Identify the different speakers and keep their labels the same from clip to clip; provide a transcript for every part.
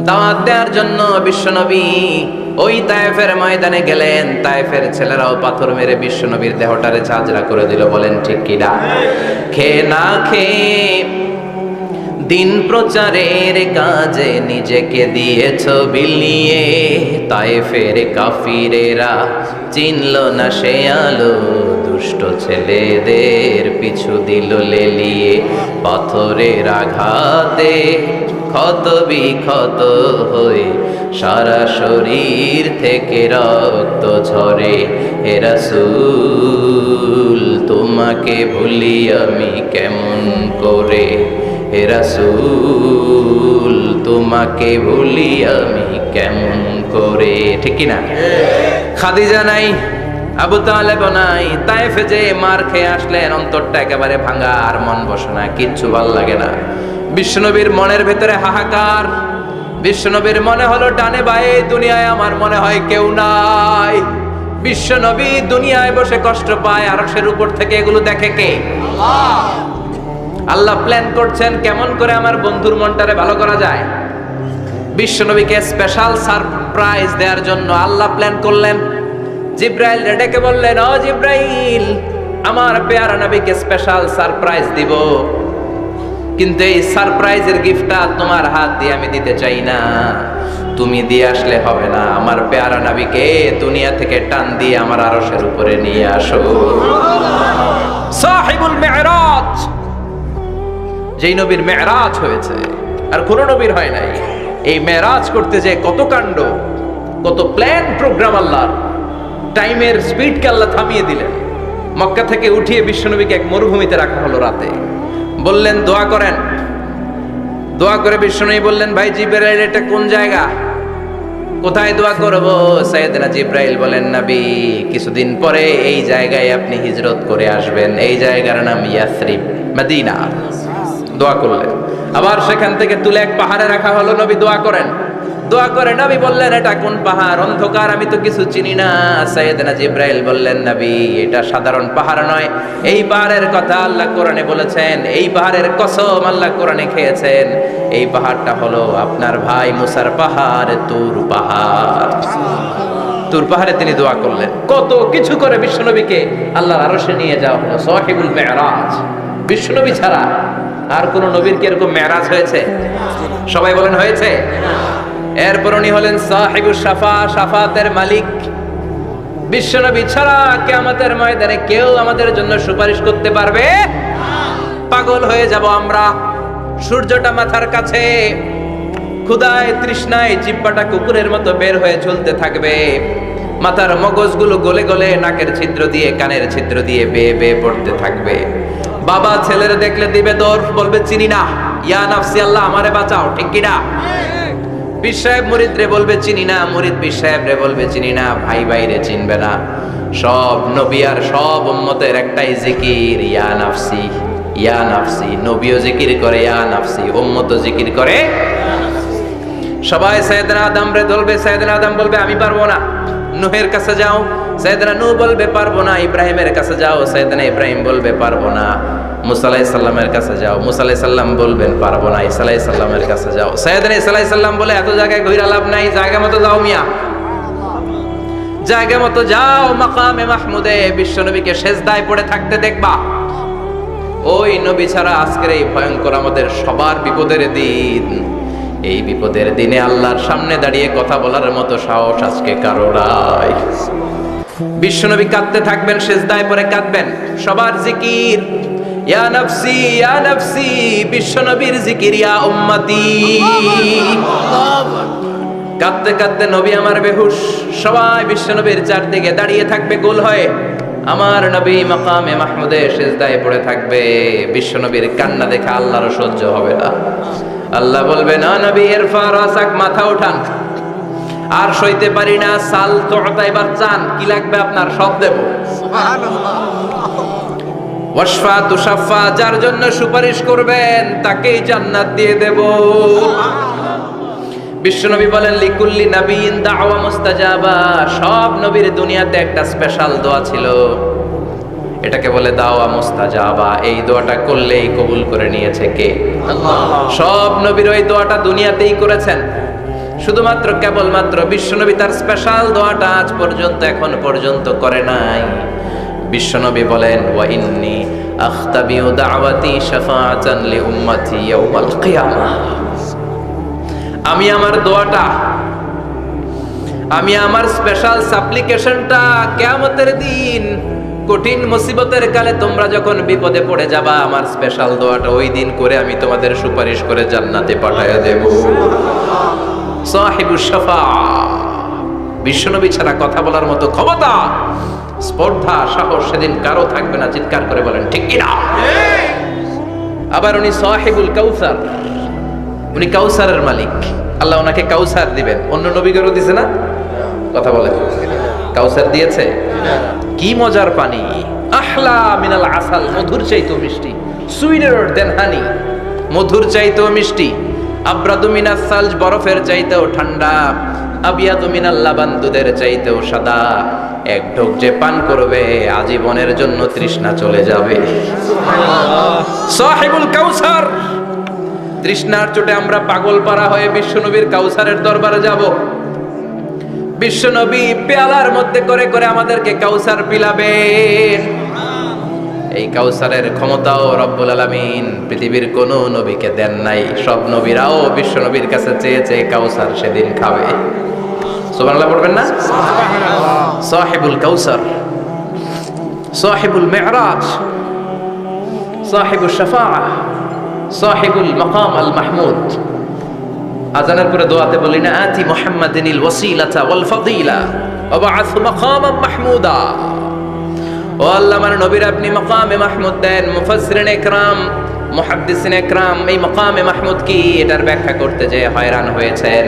Speaker 1: দাওয়াত দেওয়ার জন্য বিশ্বনবী ওই তায়েফের ময়দানে গেলেন। তায়েফের ছেলেরাও পাথর মেরে বিশ্বনবীর দেহটারে ঝাঁঝরা করে দিল। বলেন ঠিক কিনা? খেয়ে না খেয়ে দিন প্রচারের কাজে নিজেকে দিয়েছ বিলিয়ে। তায়েফের কাফিরেরা চিনল না সে আলো, দুষ্ট ছেলেদের পিছু দিল লেলিয়ে। পাথরের আঘাতে ক্ষত বিক্ষত হয়ে সারা শরীর থেকে রক্ত ঝরে। হে রাসূল তোমাকে ভুলি আমি কেমন করে, হে রাসূল তোমাকে ভুলি আমি কেমন করে। ঠিক কি না? খাদিজা নাই, আবু তালেব নাই, তায়েফে যে মার খেয়ে আসলেন, অন্তরটা একেবারে ভাঙা, আর মন বসে না, কিচ্ছু ভাল লাগে না। বিশ্বনবীর মনের ভেতরে হাহাকার। বিশ্বনবীর মনে হলো ডানে বায়ে দুনিয়ায় আমার মনে হয় কেউ নাই। বিশ্বনবী দুনিয়ায় বসে কষ্ট পায়, আরশের উপর থেকে এগুলো দেখে কে? আল্লাহ। আল্লাহ প্ল্যান করছেন কেমন করে আমার বন্ধুর মনটারে ভালো করা যায়। বিশ্বনবীকে স্পেশাল সারপ্রাইজ দেওয়ার জন্য আল্লাহ প্ল্যান করলেন। জিব্রাইল ডেকে বললেন, ও জিব্রাইল, আমার পেয়ারা নবীকে স্পেশাল সারপ্রাইজ দিব, কিন্তু এই সারপ্রাইজের গিফটটা তোমার হাত দিয়ে আমি দিতে চাই না, তুমি দিয়ে আসলে হবে না। আমার পেয়ারা নবীকে দুনিয়া থেকে টান দিয়ে আমার আরশের উপরে নিয়ে আসো। সাহিবুল মেরাজ, যেই নবীর মেরাজ হয়েছে আর কোন নবীর হয় নাই, এই মেরাজ করতে যে কত কাণ্ড, কত প্ল্যান প্রোগ্রাম। আল্লাহ টাইমের স্পিডকে আল্লাহ থামিয়ে দিলেন। মক্কা থেকে উঠিয়ে বিশ্বনবীকে এক মরুভূমিতে রাখা হলো রাতে। বললেন দোয়া করেন। দোয়া করে বিশ্বনবী বললেন, ভাই জিবরাইল, এটা কোন জায়গা, কোথায় দোয়া করব? সাইয়েদনা জিবরাইল বলেন, নবী কিছুদিন পরে এই জায়গায় আপনি হিজরত করে আসবেন, এই জায়গার নাম ইয়াসরিব, মদিনা। দোয়া করলেন। আবার সেখান থেকে তুলে এক পাহাড়ে রাখা হলো। নবী দোয়া করেন। দোয়া করে নবী বললেন, এটা কোন পাহাড়? অন্ধকার, আমি তো কিছু চিনি না। সাইয়েদনা জিবরাইল বললেন, নবী এটা সাধারণ পাহাড় নয়, এই পাহাড়ের কথা আল্লাহ কোরআনে বলেছেন, এই পাহাড়ের কসম আল্লাহ কোরআনে খেয়েছেন। এই পাহাড়টা হলো আপনার ভাই মুসার পাহাড়, তুর পাহাড়। তুর পাহাড়ে তিনি দোয়া করলেন। কত কিছু করে বিশ্বনবীকে আল্লাহর আরশে নিয়ে যাওয়া হলো। সাহিবুল মেরাজ। বিশ্বনবী ছাড়া আর কোন নবীর কি এরকম মেরাজ হয়েছে? সবাই বলেন হয়েছে। এরপর উনি হলেন সাহিবুস শাফা, শাফাতের মালিক। বিশ্বনবী ছাড়া কিয়ামতের ময়দানে কেউ আমাদের জন্য সুপারিশ করতে পারবে? পাগল হয়ে যাব আমরা। সূর্যটা মাথার কাছে, ক্ষুধায় তৃষ্ণায় জিহ্বাটা কুকুরের মতো বের হয়ে ঝুলতে থাকবে। মাথার মগজগুলো গলে গলে নাকের ছিদ্র দিয়ে, কানের ছিদ্র দিয়ে বেয়ে বেয়ে পড়তে থাকবে। বাবা ছেলের দেখলে দিবে দৌড়, বলবে চিনি না, ইয়া নাফসি, আল্লাহ আমারে বাঁচাও। ঠিক কিনা? পীর সাহেব মুরিদ রে বলবে চিনি না, মুরিদ পীর সাহেব রে বলবে চিনি না, ভাই ভাইরে চিনবে না। সব নবী আর সব উম্মতের একটাই জিকির, ইয়া নাফসি, ইয়া নাফসি। নবীও জিকির করে ইয়া নাফসি, উম্মতও জিকির করে। সবাই সাইয়েদনা আদম রে বলবে, সাইয়েদনা আদম বলবে আমি পারবো না। নূহের কাছে যাও, সাইয়েদনা নূহ বলবে পারবো না। ইব্রাহিমের কাছে যাও, সাইয়েদনা ইব্রাহিম বলবে পারবো না। মুসা আলাইহিস সালামের কাছে যাও, মুসা আলাইহিস সালাম বলবেন পারবো না। ঈসা আলাইহিস সালামের কাছে যাও, সাইয়েদনা ঈসা আলাইহিস সালাম বলে এত জায়গায় ঘুরে লাভ নাই, জায়গা মতো যাও মিয়া, জায়গা মতো যাও। মাকামে মাহমুদে বিশ্বনবীকে সেজদায় পড়ে থাকতে দেখবা। ওই নবী ছাড়া আজকের এই ভয়ঙ্কর আমাদের সবার বিপদের দিন, এই বিপদের দিনে আল্লাহর সামনে দাঁড়িয়ে কথা বলার মতো সাহস আজকে কারো নাই। বিশ্বনবী কাঁদতে থাকবেন, সেজদায় পড়ে কাঁদবেন। সবার জিকির ইয়া নাফসি, ইয়া নাফসি। বিশ্বনবীর জিকির ইয়া উম্মতি। কাঁদতে কাঁদতে নবী আমার বেহুশ। সবাই বিশ্বনবীর চারদিকে দাঁড়িয়ে থাকবে গোল হয়ে। আমার নবী মাকামে মাহমুদে সেজদায় পড়ে থাকবে। বিশ্বনবীর কান্না দেখে আল্লাহর সহ্য হবে না। আল্লাহ বলবে, না নবী ইরফা রাসাক, মাথা উঠান, আর সইতে পারি না। সাল তুতা, এবার চান, কি লাগবে আপনার সব দেব। সুবহানাল্লাহ। ওয়াশফা তুশাফা, যার জন্য সুপারিশ করবেন তাকেই জান্নাত দিয়ে দেব। বিশ্বনবী বলেন, লিকুল্লি নাবিয়িন দাওয়া মুস্তাজাবা। সব নবীর দুনিয়াতে একটা স্পেশাল দোয়া ছিল, এটাকে বলে দাওয়া মুস্তাজাবা। এই দোয়াটা করলেই কবুল করে নিয়েছে কে? আল্লাহ। সব নবীর ওই দোয়াটা দুনিয়াতেই করেছেন। শুধুমাত্র কেবলমাত্র বিশ্বনবী তার স্পেশাল দোয়াটা আজ পর্যন্ত এখন পর্যন্ত করে নাই। বিশ্বনবী বলেন, ওয়া ইন্নী আখতাবিউ দাওয়াতি শাফাআতান লি উম্মতি ইয়াউমাল কিয়ামাহ। আমি আমার দোয়াটা, আমি আমার স্পেশাল সাপ্লিকেশনটা কিয়ামতের দিন কঠিন মুসিবতের কালে তোমরা যখন বিপদে পড়ে যাবা, আমার স্পেশাল দোয়াটা ওই দিন করে আমি তোমাদের সুপারিশ করে জান্নাতে পাঠায়া দেব। সাহিবুশ শাফাআ, বিশ্বনবী ছাড়া কথা বলার মতো ক্ষমতা, স্পর্ধা, সাহস সেদিন কারো থাকবে না। চিৎকার করে বলেন ঠিক কিনা? আবার উনি সাহিবুল কাউসার, উনি কাউসারের মালিক। আল্লাহ ওনাকে কাউসার দিবেন। অন্য নবীদেরও দিছে না? কথা বলেন, কাউসার দিয়েছে? কি মজার পানি, আহলা মিনাল আসাল, মধুর চাইতেও মিষ্টি, সুইটার দেন হানি, মধুর চাইতেও মিষ্টি, আব্রাদু মিনাস সালজ, বরফের চাইতেও ঠান্ডা, আবিয়াদু মিনাল লাবান, দুধের চাইতেও সাদা। এক ঢোক যে পান করবে আজীবনের জন্য তৃষ্ণা চলে যাবে। সাহিবুল কাউসার। তৃষ্ণার চোটে আমরা পাগল পারা হয়ে বিশ্বনবীর কাউসারের দরবারে যাব। বিশ্বনবী পেয়ালার মধ্যে করে করে আমাদেরকে কাউসার পিলাবেন। এই কাউসারের ক্ষমতাও রব্বুল আলামিন পৃথিবীর কোন নবীকে দেন নাই। সব নবীরাও বিশ্বনবীর কাছে চেয়ে চেয়ে কাউসার সেদিন খাবে। সুবহানাল্লাহ পড়বেন না? সাহিবুল কাউসার, সাহিবুল মি'রাজ, সাহিবুশ শাফাআ, সাহিবুল মাকাম আল মাহমুদ। আজানের পরে দোয়াতে বলি না, আতি মুহাম্মাদিনিল ওয়াসিলাতা ওয়াল ফাদিলা ওয়া বা'আথু মাকামান মাহমুদা। ও আল্লাহ, আমার নবীর আপনি মাকামে মাহমুদ দেন। মুফাসসিরিন ইকরাম, মুহাদ্দিসিন ইকরাম এই মাকামে মাহমুদ কি এটার ব্যাখ্যা করতে যে হয়রান হয়েছেন।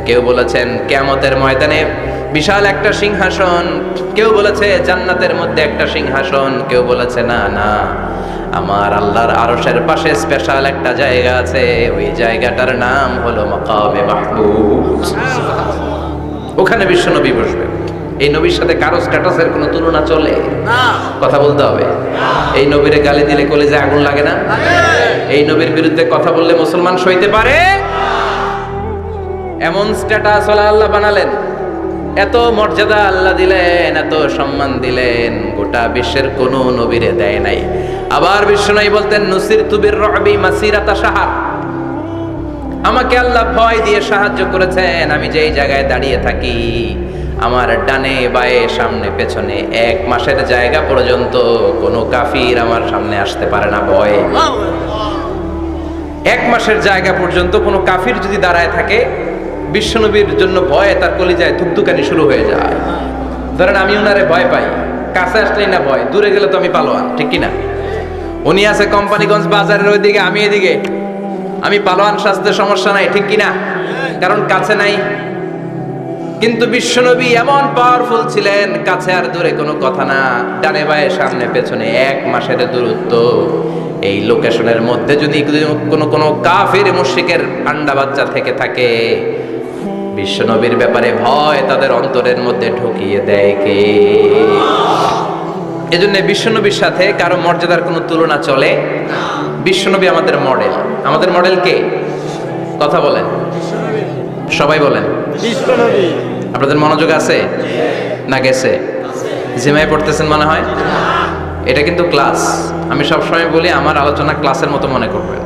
Speaker 1: কেউ বলেছেন কিয়ামতের ময়দানে বিশাল একটা সিংহাসন, কেউ বলেছে জান্নাতের মধ্যে একটা সিংহাসন, কেউ বলেছে না না, আমার আল্লাহর আরশের পাশে স্পেশাল একটা জায়গা আছে, ওই জায়গাটার নাম হলো মাকামে মাহমুদ। ওখানে বিশ্বনবী বসবেন। এই নবীর সাথে কারো স্ট্যাটাসের কোনো তুলনা চলে না। কথা বলতে হবে। এই নবীরে গালি দিলে কলেজে আগুন লাগে না? এই নবীর বিরুদ্ধে কথা বললে মুসলমান সইতে পারে? এমন স্ট্যাটাস আল্লাহ বানালেন, এত মর্যাদা আল্লাহ দিলেন, এত সম্মান দিলেন, গোটা বিশ্বের কোন নবীরে দেয় নাই। আবার বিশ্বনবী বলতেন, নুসিরতু বির-রু'বি মাসিরাতা শাহর, আমাকে আল্লাহ ভয় দিয়ে সাহায্য করেছেন। আমি যেই জায়গায় দাঁড়িয়ে থাকি, আমার ডানে বায়ে সামনে পেছনে 1 মাসের জায়গা পর্যন্ত কোনো কাফির আমার সামনে আসতে পারে না ভয়ে। 1 মাসের জায়গা পর্যন্ত কোনো কাফির যদি দাঁড়ায় থাকে, বিশ্বনবীর জন্য ভয়ে তার কলিজায় ধুকধুকানি শুরু হয়ে যায়। ধরেন আমি উনারে ভয় পাই, কাছে আসলেই না ভয়, দূরে গেলে তো আমি পালোয়ান, ঠিক কিনা? উনি আছে কোম্পানিগঞ্জ বাজারের ওইদিকে, আমি এদিকে, আমি পালোয়ান সাজতে সমস্যা নাই, ঠিক কিনা? কারণ কাছে নাই। কিন্তু বিশ্বনবী এমন পাওয়ারফুল ছিলেন, কাছে আর দূরে কোনো কথা না, ডানে বায়ে সামনে পেছনে 1 মাসের দূরত্ব। এই লোকেশনের মধ্যে যদি কোনো কাফির মুশরিকের আন্ডা বাচ্চা থেকে থাকে, বিশ্বনবীর ব্যাপারে ভয় তাদের অন্তরের মধ্যে ঢুকিয়ে দেয় কে? এজন্য বিশ্বনবীর সাথে কারো মর্যাদার কোনো তুলনা চলে। বিশ্বনবী আমাদের মডেল। আমাদের মডেল কে? কথা বলেন, সবাই বলেন। বিশ্বনবী। আপনাদের মনোযোগ আছে না গেছে? জিমায় পড়তেছেন মনে হয়। এটা কিন্তু ক্লাস। আমি সবসময় বলি আমার আলোচনা ক্লাসের মতো মনে করবেন,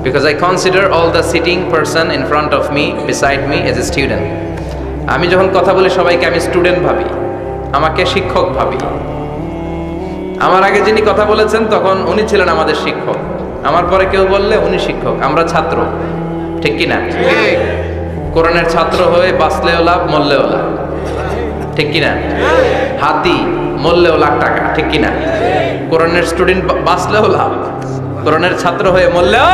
Speaker 1: because I consider all the sitting person in front of me, beside me as a student. আমি যখন কথা বলি সবাইকে আমি স্টুডেন্ট ভাবি, আমাকে শিক্ষক ভাবি। আমার আগে যিনি কথা বলেছেন তখন উনি ছিলেন আমাদের শিক্ষক, আমার পরে কেউ বললে উনি শিক্ষক, আমরা ছাত্র, ঠিক কি না? কোরআনের ছাত্র হয়ে বাঁচলেও লাভ, মরলেও লাভ, ঠিক কি না? হাতি মরলেও লাখ টাকা, ঠিক কি না? কোরআনের স্টুডেন্ট বাঁচলেও লাভ, কোরআনের ছাত্র হয়ে মরলেও।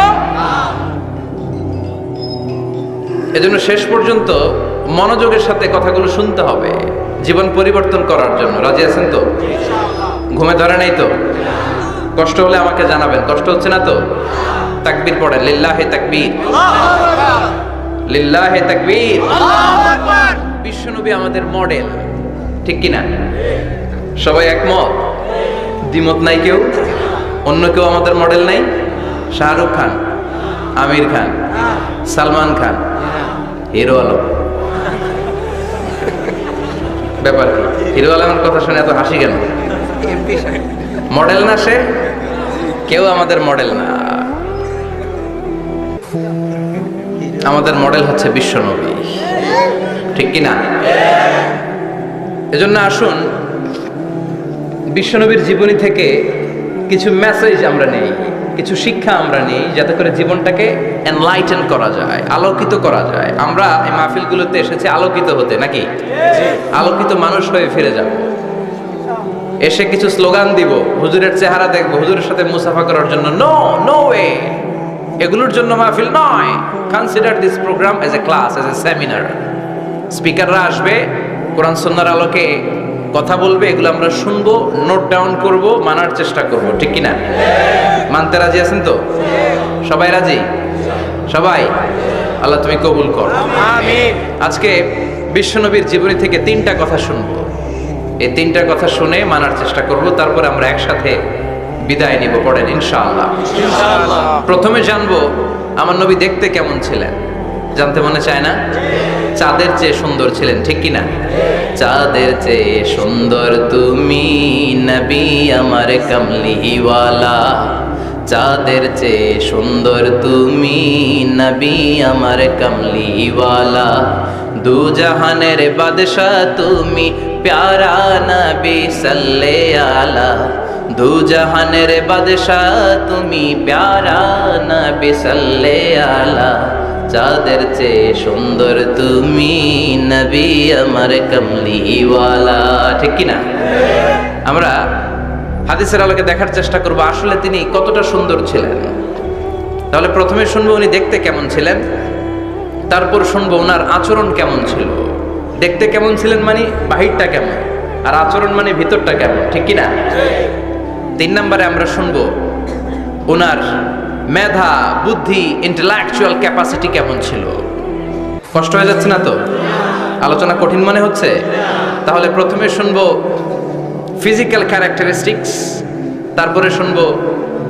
Speaker 1: এজন্য শেষ পর্যন্ত মনোযোগের সাথে কথাগুলো শুনতে হবে জীবন পরিবর্তন করার জন্য। রাজি আছেন তো? ঘুমে ধরে নাই তো? কষ্ট হলে আমাকে জানাবেন। কষ্ট হচ্ছে না তো? তাকবীর পড়েন, লিল্লাহি তাকবীর, লিল্লাহি তাকবীর। বিশ্বনবী আমাদের মডেল, ঠিক কি না? সবাই একমত? দ্বিমত নাই কেউ? অন্য কেউ আমাদের মডেল নাই? শাহরুখ খান, আমির খান, সালমান খান, হিরো আলম, ব্যাপার কি? হিরো আলমের কথা শুনে এত হাসি কেন? মডেল না সে? কেউ আমাদের মডেল না। আমাদের মডেল হচ্ছে বিশ্বনবী, ঠিক কি না? এজন্য আসুন বিশ্বনবীর জীবনী থেকে কিছু মেসেজ আমরা নেই, কিছু শিক্ষা আমরা নেই, যাতে করে জীবনটাকে এনলাইটেন করা যায়, আলোকিত করা যায়। আমরা এই মাহফিলগুলোতে এসেছি আলোকিত হতে, নাকি আলোকিত মানুষ হয়ে ফিরে যাব। এসে কিছু স্লোগান দিব, হুজুরের চেহারা দেখবো, হুজুরের সাথে মুসাফা করার জন্য, নো নো ওয়ে, এগুলোর জন্য মাহফিল নয়। Consider this program as a class, as a seminar. স্পিকাররা আসবে, কোরআন সুন্নাহর আলোকে কথা বলবে, এগুলো আমরা শুনবো, নোট ডাউন করব, মানার চেষ্টা করব, ঠিক কি না? মানতে রাজি আছেন তো? সবাই রাজি? সবাই? আল্লাহ তুমি কবুল কর, আমিন। আজকে বিশ্বনবীর জীবনী থেকে 3টা কথা শুনবো। এই 3টা কথা শুনে মানার চেষ্টা করব, তারপর আমরা একসাথে বিদায় নিব। পড়েন ইনশাআল্লাহ। প্রথমে জানবো আমার নবী দেখতে কেমন ছিলেন। জানতে মনে চায় না? চাঁদের চেয়ে সুন্দর ছিলেন, ঠিক কি না? চাঁদের চেয়ে সুন্দর তুমি নবী আমার কামলিওয়ালা, চাঁদের চেয়ে সুন্দর তুমি নবী আমার কামলিওয়ালা, দু জাহানের বাদশা তুমি প্যারা নবী সাল্লে আলা, দু জাহানের বাদশা তুমি প্যারা নবী সাল্লে আলা, চাঁদের চেয়ে সুন্দর তুমি নবী আমার কামলিওয়ালা, ঠিক কি না? আমরা হাদিসের আলোকে দেখার চেষ্টা করব আসলে তিনি কতটা সুন্দর ছিলেন। তাহলে প্রথমে শুনবো উনি দেখতে কেমন ছিলেন, তারপর শুনবো ওনার আচরণ কেমন ছিল। দেখতে কেমন ছিলেন মানে বাহিরটা কেমন, আর আচরণ মানে ভিতরটা কেমন, ঠিক কি না? 3 নম্বরে আমরা শুনবো ওনার মেধা, বুদ্ধি, ইন্টেলেকচুয়াল ক্যাপাসিটি কেমন ছিল। কষ্ট হয়ে যাচ্ছে না তো? আলোচনা কঠিন মনে হচ্ছে? তাহলে প্রথমে শুনবো ফিজিক্যাল ক্যারেক্টারিস্টিক্স, তারপরে শুনবো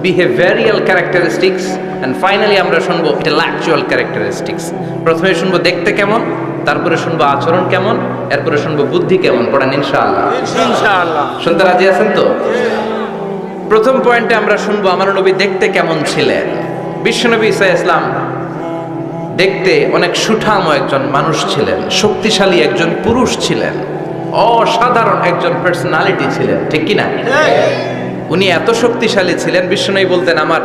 Speaker 1: বিহেভিয়ারাল ক্যারেক্টারিস্টিক্স, এন্ড ফাইনালি আমরা শুনবো ইন্টেলেকচুয়াল ক্যারেক্টারিস্টিক্স। প্রথমে শুনবো দেখতে কেমন, তারপরে শুনবো আচরণ কেমন, এরপরে শুনবো বুদ্ধি কেমন। পড়েন ইনশাআল্লাহ। ইনশাআল্লাহ। শুনতে রাজি আছেন তো? প্রথম পয়েন্টে আমরা শুনবো আমার নবী দেখতে কেমন ছিলেন। বিশ্বনবী ঈসা ইসলাম দেখতে অনেক সুঠাম একজন মানুষ ছিলেন, শক্তিশালী একজন পুরুষ ছিলেন, অসাধারণ একজন পার্সোনালিটি ছিলেন, ঠিক কি না? উনি এত শক্তিশালী ছিলেন, বিশ্বনবী বলতেন আমার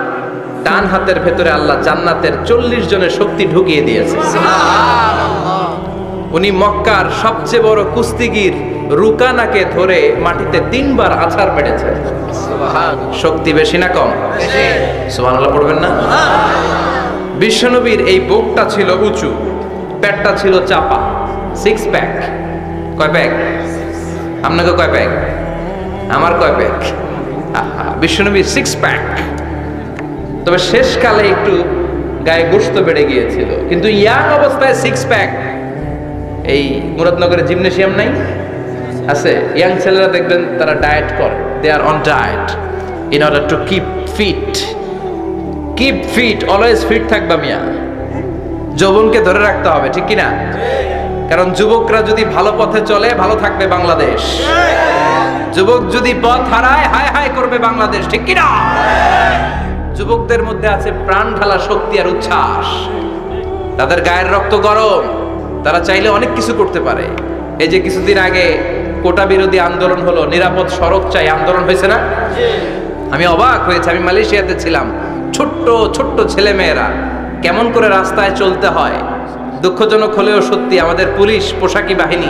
Speaker 1: ডান হাতের ভেতরে আল্লাহ জান্নাতের 40 জনের শক্তি ঢুকিয়ে দিয়েছে। উনি মক্কার সবচেয়ে বড় কুস্তিগির রুকানাকে ধরে মাটিতে 3 বার আছাড় মেরেছেন। শক্তি বেশি না কম? সুবহানাল্লাহ পড়বেন না? বিশ্বনবীর এই বুকটা ছিল উঁচু, পেটটা ছিল চাপা, 6 প্যাক। কয় প্যাক? আপনাকে কয় প্যাক? আমার কয় প্যাক? বিশ্বনবীর 6 প্যাক। তবে শেষকালে একটু গায়ে গোশত বেড়ে গিয়েছিল, কিন্তু ইয়াং অবস্থায় 6 প্যাক। এই মুরাদনগরে জিমনেশিয়াম নাই? আছে। ইয়াং ছেলেরা দেখবেন তারা ডায়েট করে, they are on diet in order to keep fit. Keep fit, always fit থাকবা মিয়া। যৌবনকে ধরে রাখতে হবে, ঠিক কি না? কারণ যুবকরা যদি ভালো পথে চলে, ভালো থাকবে বাংলাদেশ। যুবক যদি পথ হারায়, হায় হায় করবে বাংলাদেশ, ঠিক কি না? যুবকদের মধ্যে আছে প্রাণ ঢালা শক্তি আর উচ্ছ্বাস, তাদের গায়ের রক্ত গরম, তারা চাইলে অনেক কিছু করতে পারে। এই যে কিছুদিন আগে কোটা বিরোধী আন্দোলন হলো, নিরাপদ সড়ক চাই আন্দোলন হয়েছে না? আমি অবাক হয়েছে, আমি মালয়েশিয়াতে ছিলাম, ছোট্ট ছোট্ট ছেলে মেয়েরা কেমন করে রাস্তায় চলতে হয়, দুঃখজনক হলেও সত্যি, আমাদের পুলিশ পোশাকি বাহিনী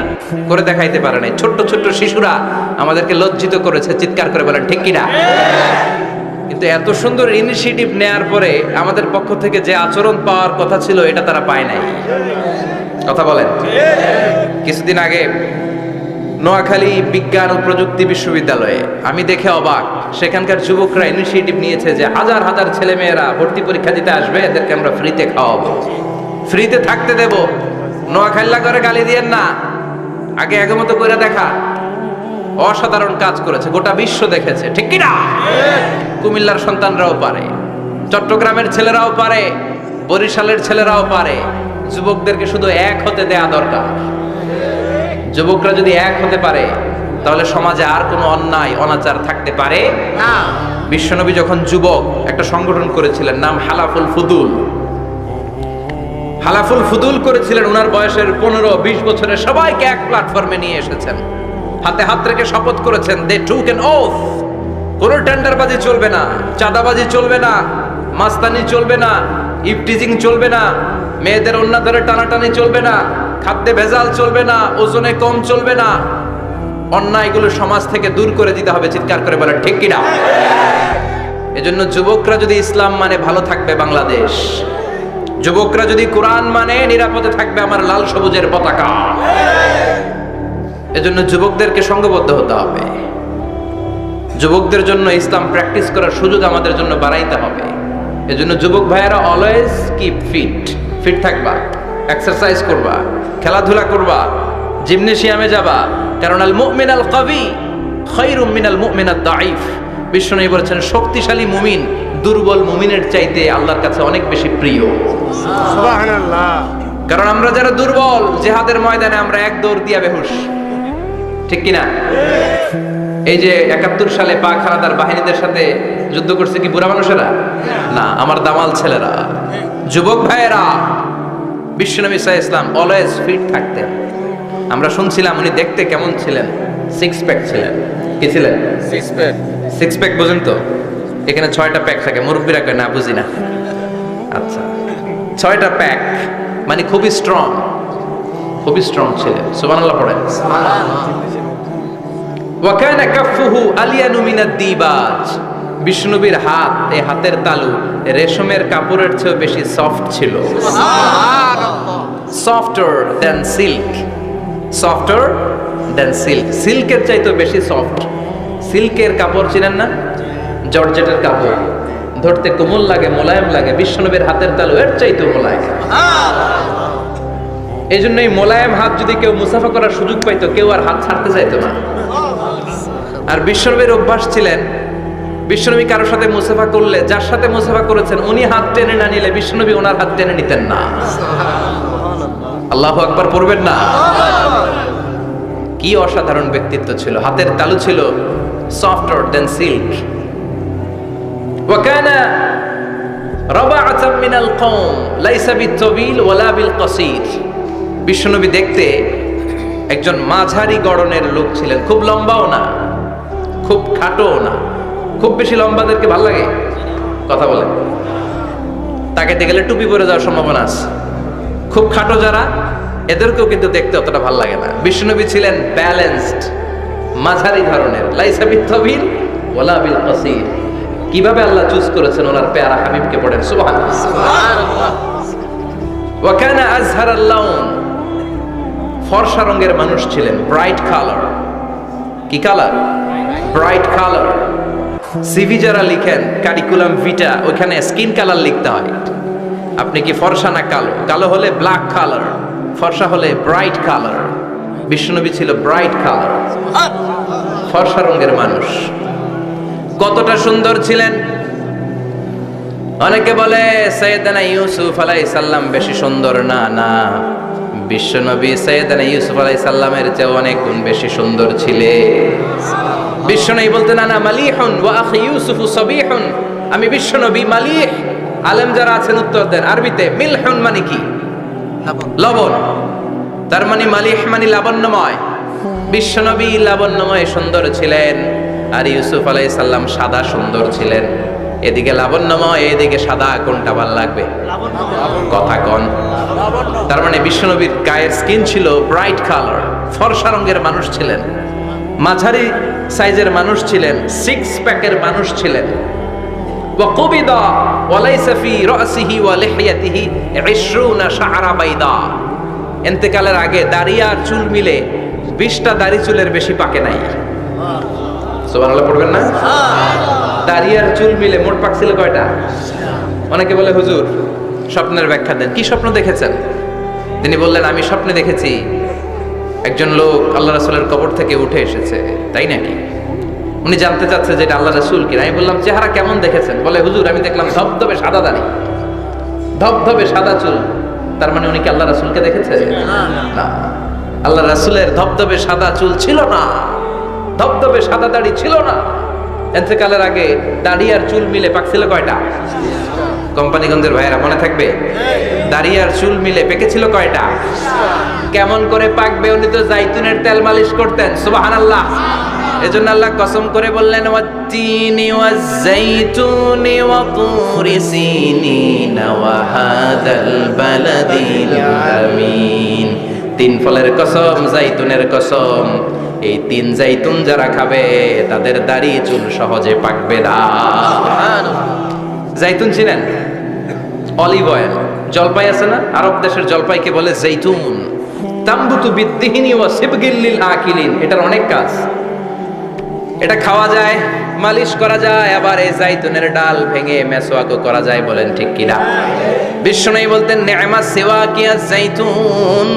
Speaker 1: করে দেখাইতে পারে নাই। ছোট্ট ছোট্ট শিশুরা আমাদেরকে লজ্জিত করেছে, চিৎকার করে বলেন ঠিক কিনা? কিন্তু এত সুন্দর ইনিশিয়েটিভ নেয়ার পরে আমাদের পক্ষ থেকে যে আচরণ পাওয়ার কথা ছিল, এটা তারা পায় নাই। কথা বলেন। কিছুদিন আগে নোয়াখালী বিজ্ঞান ও প্রযুক্তি বিশ্ববিদ্যালয়ে আমি দেখে অবাক, সেখানকার যুবকরা ইনিশিয়েটিভ নিয়েছে যে হাজার হাজার ছেলে মেয়েরা ভর্তি পরীক্ষা দিতে আসবে, এদেরকে আমরা ফ্রিতে খাওয়াবো, ফ্রিতে থাকতে দেব। নোয়াখালী করে গালি দিয়েন না, আগে আগে মতো করে দেখা। অসাধারণ কাজ করেছে, গোটা বিশ্ব দেখেছে, ঠিক কি না? কুমিল্লার সন্তানরাও পারে, চট্টগ্রামের ছেলেরাও পারে, বরিশালের ছেলেরাও পারে। যুবকদেরকে শুধু এক হতে দেয়া দরকার। যুবকরা যদি এক হতে পারে তাহলে সমাজে আর কোনো অন্যায় অনাচার থাকতে পারে না। বিশ্বনবী যখন যুবক একটা সংগঠন করেছিলেন, নাম হালাফুল ফুদুল। হালাফুল ফুদুল করেছিলেন, ওনার বয়সের 15-20 বছরের সবাইকে এক প্ল্যাটফর্মে নিয়ে এসেছেন, হাতে হাত রেখে শপথ করেছেন, দে টুক অ্যান ওথ, কোনো টেন্ডারবাজি চলবে না, চাঁদাবাজি চলবে না, মাস্তানি চলবে না, ইফটিজিং চলবে না, মেয়েদের অন্য ধরে টানাটানি চলবে না, খাদ্যে ভেজাল চলবে না, ওজনে কম চলবে না, অন্যায়গুলো সমাজ থেকে দূর করে দিতে হবে। চিৎকার করে বলেন ঠিক কিনা? এজন্য যুবকরা যদি ইসলাম মানে ভালো থাকবে বাংলাদেশ, যুবকরা যদি কোরআন মানে নিরাপদে থাকবে আমার লাল সবুজের পতাকা। এজন্য যুবকদেরকে সংঘবদ্ধ হতে হবে, যুবকদের জন্য ইসলাম প্র্যাকটিস করার সুযোগ আমাদের জন্য বাড়াইতে হবে। এজন্য যুবক ভাইয়েরা অলওয়েজ কিপ ফিট, ফিট থাকবা, এক্সারসাইজ করবা, খেলাধুলা করবা, জিমনেশিয়ামে যাবা, কারণ আল মুমিন আল কাবি খায়রুম মিনাল মুমিন আদ দাঈফ। বিশ্বনবী বলেছেন শক্তিশালী মুমিন দুর্বল মুমিনের চাইতে আল্লাহর কাছে অনেক বেশি প্রিয়। সুবহানাল্লাহ। কারণ আমরা যারা দুর্বল জিহাদের ময়দানে আমরা এক দৌড় দিয়া বেহুশ, ঠিক কিনা? এই যে 71 সালে পাক হানাদার বাহিনীদের সাথে যুদ্ধ করছে কি বুড়া মানুষেরা? না, আমার দামাল ছেলেরা, যুবক ভাইয়েরা। বিশ্বনবী সাল্লাল্লাহু আলাইহি ওয়াসাল্লাম অলওয়েজ ফিট থাকতেন। আমরা শুনছিলাম উনি দেখতে কেমন ছিলেন? 6 প্যাক ছিলেন। কি ছিলেন? 6 প্যাক। 6 প্যাক বুঝেন তো? এখানে 6টা প্যাক থাকে, মুরব্বীরা কয় না বুঝি না। আচ্ছা, 6টা প্যাক মানে খুবই স্ট্রং, খুবই স্ট্রং ছিলেন। সুবহানাল্লাহ পড়েন। ওয়া কানা কাফফুহু আলিয়ানু মিনাদ দিবাজ। বিষ্ণুবীর হাত, এই হাতের তালু রেশমের কাপড়ের চেয়ে বেশি সফট ছিল। সুবহানাল্লাহ। Softer than silk, softer than silk, সিল্কের চাইতেও বেশি সফট। সিল্কের কাপড় চিনেন না? জর্জেটের কাপড় ধরতে কোমল লাগে, মোলায়েম লাগে। বিশ্বনবীর হাতের তালু এর চাইতেও মোলায়েম। এই জন্য এই মোলায়েম হাত যদি কেউ মুসাফা করার সুযোগ পাইতো, কেউ আর হাত ছাড়তে চাইতো না। আর বিশ্বনবীর অভ্যাস ছিলেন, বিশ্বনবী কারোর সাথে মুসাফা করলে, যার সাথে মুসাফা করেছেন উনি হাত টেনে না নিলে বিশ্বনবী ওনার হাত টেনে নিতেন না। আল্লাহু আকবার পড়বেন না? কি অসাধারণ ব্যক্তিত্ব ছিল, হাতের তালু ছিল সফটার দেন সিল্ক। ওয়া কানা রাবাআতাম মিনাল কওম লাইসা বিত-তাবিল ওয়ালা বিল কাসীর। বিশ্বনবী দেখতে একজন মাঝারি গড়নের লোক ছিলেন, খুব লম্বাও না, খুব খাটোও না। খুব বেশি লম্বাদেরকে ভালো লাগে? কথা বলেন। তাকাইতে গেলে টুপি পরে যাওয়ার সম্ভাবনা আছে। খুব খাটো যারা, এদেরকেও কিন্তু দেখতে অতটা ভালো লাগে না। বিশ্বনবী ছিলেন ব্যালেন্সড, মাঝারি ধরনের। লাইসা বিত-তাবিল ওয়ালা বিল কাসীর। কিভাবে আল্লাহ চুজ করেছেন ওনার পেয়ারা হাবিবকে, পড়েন সুবহানাল্লাহ। সুবহানাল্লাহ। ওয়া কানা আযহারাল লাউন, ফর্সা রঙের মানুষ ছিলেন, ব্রাইট কালার। কি কালার? Bright colour. সিভি যারা লিখেন কারিকুলাম ভিটা, ওখানে স্কিন কালার লিখতে হয়। আপনি কি ফর্সা না কালো? কালো হলে ব্ল্যাক কালার, ফর্সা হলে ব্রাইট কালার। বিশ্বনবী ছিল ব্রাইট কালার, ফর্সা রঙের মানুষ। কতটা সুন্দর ছিলেন! অনেকে বলে সাইয়েদানা ইউসুফ আলাইহিস সালাম বেশি সুন্দর। না না, বিশ্বনবী সাইয়েদানা ইউসুফ আলাইহিস সালামের চেয়ে অনেক গুণ বেশি সুন্দর ছিলেন। বিশ্বনবী বলতেন আনা মালিহুন ওয়া আখি ইউসুফু সাবিহুন। আমি বিশ্বনবী মালিহ। আলেম যারা আছেন উত্তর দেন আরবিতে। মিলহুন মানে কি? লবণ। তার মানে মালিহ মানে লাবণ্যময়। বিশ্বনবী লাবণ্যময় সুন্দর ছিলেন, আর ইউসুফ আলাইহিস সালাম সাদা সুন্দর ছিলেন। এদিকে লাবণ্যময়, এদিকে সাদা, কোনটা ভালো লাগবে? কথা কন। তার মানে বিশ্বনবীর গায়ের স্কিন ছিল ব্রাইট কালার, ফর্সা রঙের মানুষ ছিলেন, মাঝারি সাইজের মানুষ ছিলেন, 6 প্যাকের মানুষ ছিলেন। ওয়া কুবিদা ওয়া লাইসা ফি রাসিহি ওয়া লিহিয়াতিহি 20 শাআরা বাইদা। ইন্তেকালের আগে দাড়ি আর চুল মিলে 20টা দাড়ি চুলের বেশি পাকে নাই। সুবহানাল্লাহ পড়বেন না? দাড়ি আর চুল মিলে মোট পাকছিল কয়টা? অনেকে বলে হুজুর স্বপ্নের ব্যাখ্যা দেন। কি স্বপ্ন দেখেছেন? তিনি বললেন আমি স্বপ্নে দেখেছি একজন লোক আল্লাহ রাসূলের কবর থেকে উঠে এসেছে। তাই নাকি? উনি জানতে চাচ্ছে যে এটা আল্লাহ রাসূল কিনা। আমি বললাম চেহারা কেমন দেখেছেন? বলে হুজুর আমি দেখলাম ধবধবে সাদা দাড়ি, ধবধবে সাদা চুল। তার মানে উনি কি আল্লাহ রাসূলকে দেখেছে? না। আল্লাহ রাসূলের ধবধবে সাদা চুল ছিল না, ধবধবে সাদা দাড়ি ছিল না। ইন্তেকালের আগে দাড়ি আর চুল মিলে পাকছিল কয়টা? কোম্পানিগঞ্জের ভাইয়েরা মনে থাকবে? দাড়ি আর চুল মিলে পেকেছিল কয়টা? কেমন করে পাকবে? উনি তো জাইতুনের তেল মালিশ করতেন। সুবহানাল্লাহ। এজন্য আল্লাহ কসম করে বললেন, ওয়াত-তিনি ওয়াজ-জাইতুনি ওয়া তুরি সিনিন ওয়া হাদাল বালাদিল আমিন। তিন ফলের কসম, জাইতুনের কসম। এই তিন জাইতুন যারা খাবে তাদের দাড়ি চুল সহজে পাকবে না। জাইতুন চিনেন? Olive oil. জলপাই আছে না, আরব দেশের জলপাইকে বলে জাইতুন। তামবুতু বিদ্দিহিনি ওয়া সিবগিল লিল আকিলিন। এটার অনেক কাজ। এটা খাওয়া যায়, মালিশ করা যায়, আবার এই জাইতুনের ডাল ভেঙে মেসওয়াকও করা যায়। বলেন ঠিক কিনা? বিশ্বনবী বলতেন, নি'মা সিওয়াকিয়া জাইতুন।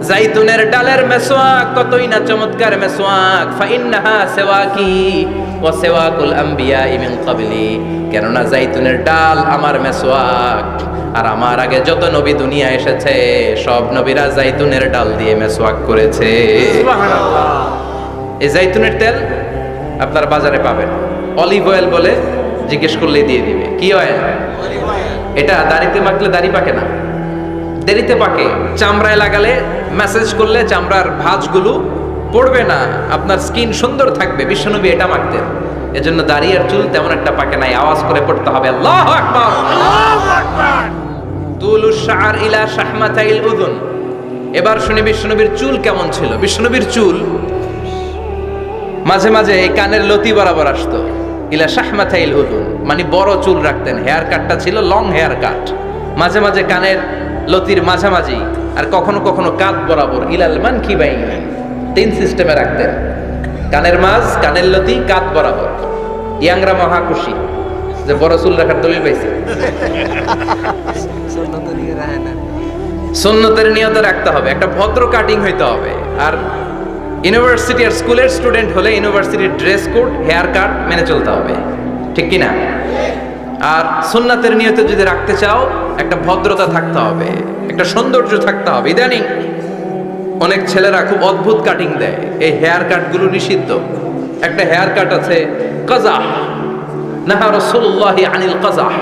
Speaker 1: জাইতুনের ডালের মেসওয়াক কতই না চমৎকার মেসওয়াক। ফাইন্নাহা সিওয়াকি ওয়া সিওয়াকুল আম্বিয়া মিন ক্বাবলি। কেননা জাইতুনের ডাল আমার মেসওয়াক, আর আমার আগে যত নবী দুনিয়া এসেছে সব নবীরা জাইতুনের ডাল দিয়ে মেসওয়াক করেছে। সুবহানাল্লাহ। এই জাইতুনের তেল আপনার বাজারে পাবেন। অলিভ অয়েল বলে জিজ্ঞেস করলেই দিয়ে দিবে। কি অয়েল? এটা দাড়িতে মাখলে দাড়ি পাকে না, দেরিতে পাকে। চামড়ায় লাগালে ম্যাসেজ করলে চামড়ার ভাঁজগুলো পড়বে না, আপনার স্কিন সুন্দর থাকবে। বিশ্বনবী এটা মাখতেন। এজন্য দাড়ি আর চুল তেমন একটা পাকে নাই। আওয়াজ করে পড়তে হবে আল্লাহু আকবার। আল্লাহু আকবার। তুলুশ শাআর ইলা শাহমাতাইল উযুন। এবার শুনি বিশ্বনবীর চুল কেমন ছিল। বিশ্বনবীর চুল মাঝে মাঝে এই কানের লতি বরাবর আসতো। ইলা শাহমাতাইল উযুন মানে বড় চুল রাখতেন। হেয়ার কাটটা ছিল লং হেয়ার কাট। মাঝে মাঝে কানের লতির মাঝামাঝি, আর কখনো কখনো কাঁধ বরাবর। ইলাল মানকিবাইন, তিন সিস্টেমে রাখতেন। কানের মাঝ, কানের লতি, কাঁধ বরাবর। ইয়াংরা মহা খুশি যে বড় চুল রাখার দলিল পাইছে। সুন্নতের নিয়তে রাখতে হবে, একটা ভদ্র কাটিং হইতে হবে। আর ইউনিভার্সিটি আর স্কুলের স্টুডেন্ট হলে ইউনিভার্সিটির ড্রেস কোড, হেয়ার কাট মেনে চলতে হবে, ঠিক কি না? আর সুন্নাতের নিয়তে যদি রাখতে চাও একটা ভদ্রতা থাকতে হবে, একটা সৌন্দর্য থাকতে হবে। ইদানিং অনেক ছেলেরা খুব অদ্ভুত কাটিং দেয়। এই হেয়ার কাটগুলো নিষিদ্ধ। একটা হেয়ার কাট আছে কাজাহ, নাহা রাসূলুল্লাহি আনিল কাজাহ।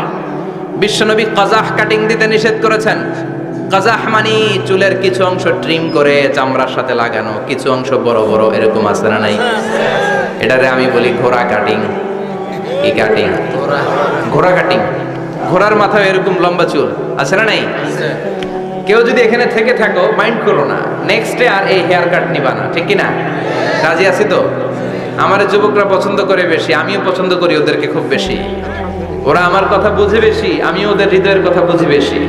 Speaker 1: বিশ্বনবী কাজাহ কাটিং দিতে নিষেধ করেছেন। কাজাহ মানে চুলের কিছু অংশ ট্রিম করে চামড়ার সাথে লাগানো, কিছু অংশ বড় বড়, এরকম আছে না নাই? এটারে আমি বলি ঘোড়া কাটিং। কি কাটিং? ঘোড়া কাটিং। ঘোড়ার মাথায় এরকম লম্বা চুল আছে না নাই? কেউ যদি এখানে থেকে থাকো মাইন্ড করো না, নেক্সট ডে আর এই হেয়ার কাট নিবা না, ঠিক কি না? রাজি আছি তো? আমার যুবকরা পছন্দ করে বেশি, আমিও পছন্দ করি ওদেরকে খুব বেশি। ওরা আমার কথা বুঝে বেশি, আমিও ওদের হৃদয়ের কথা বুঝি বেশি।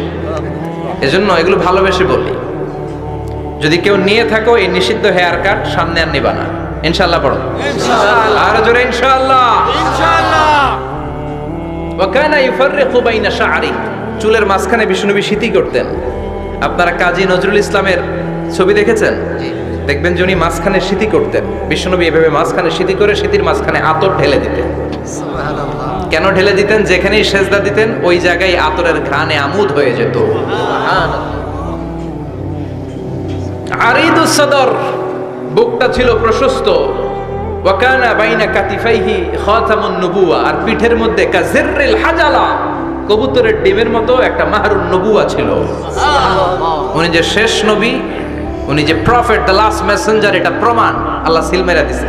Speaker 1: এজন্য এগুলো ভালোবেসে বলি। যদি কেউ নিয়ে থাকো এই নিষিদ্ধ হেয়ার কাট, সামনে আর নিবা না। ইনশাআল্লাহ পড়ো। ইনশাআল্লাহ। আর জোরে ইনশাআল্লাহ। ইনশাআল্লাহ। ওয়া কানা ইউফাররিকু বাইনা শা'রি। চুলের মাঝখানে বিষ্ণুনবী সিতি করতেন। আপনারা কাজী নজরুল ইসলামের ছবি দেখেছেন? দেখবেন যে উনি মাঝখানে সিতি করতেন। বিষ্ণুনবী এভাবে মাঝখানে সিতি করে সিতির মাঝখানে আতর ঢেলে দিতেন। সুবহানাল্লাহ। কেন ঢেলে দিতেন? যেখানেই সেজদা দিতেন ওই জায়গায় আতরের ঘ্রাণে আমোদ হয়ে যেত। আরিদুস সদর, বুকটা ছিল প্রশস্ত। ওয়া কানা বাইনা কাতিফাইহি খাতামুন নবুওয়া, আর পিঠের মধ্যে কাজিররিল হাজালা, কবুতরের ডিমের মতো একটা মাহরুন নবুওয়া ছিল। উনি যে শেষ নবী, উনি যে প্রফেট, দ্য লাস্ট মেসেঞ্জার, এটা প্রমাণ। আল্লাহ সিল মেরা দিছে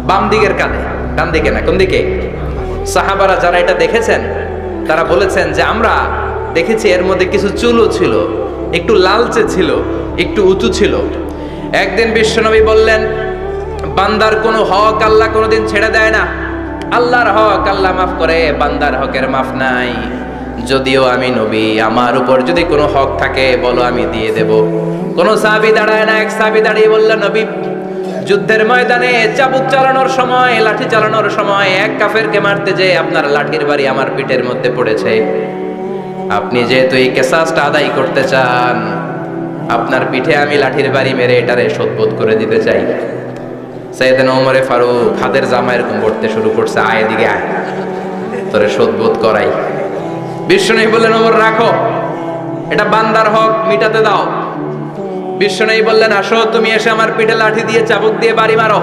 Speaker 1: বাম দিকের কাঁধে, ডান দিকে না। কোন দিকে? সাহাবারা যারা এটা দেখেছেন তারা বলেছেন যে আমরা দেখেছি এর মধ্যে কিছু চুলও ছিল, একটু লালচে ছিল, একটু উঁচু ছিল। একদিন বিশ্বনবী বললেন, বান্দার কোনো হক আল্লাহ কোনোদিন ছেড়ে দেয় না। আল্লাহর হক আল্লাহ মাফ করে, বান্দার হকের মাফ নাই। যদিও আমি নবী, আমার উপর যদি কোনো হক থাকে বলো, আমি দিয়ে দেব। কোন সাহাবী দাঁড়ায় না। এক সাহাবী দাঁড়িয়ে বললেন, নবী, যুদ্ধের ময়দানে চাবুক চালানোর সময়, লাঠি চালানোর সময় এক কাফেরকে মারতে যেয়ে আপনার লাঠির বাড়ি আমার পিঠের মধ্যে পড়েছে। আপনি যেহেতু এই কিসাসটা আদায় করতে চান, আপনার পিঠে আমি লাঠির বাড়ি মেরে এটারে শোধবোধ করে দিতে চাই। সাইয়েদনা ওমরে ফারুক হাতের জামা এরকম পড়তে শুরু করছে, আয় এদিকে আয়, তোরে শোধবোধ করাই। বিশ্বনবী বললেন, ওমর রাখো, এটা বান্দার হক, মিটাতে দাও। বিশ্বনবী বললেন, আসো তুমি এসে আমার পিঠে লাঠি দিয়ে চাবুক দিয়ে বাড়ি মারো।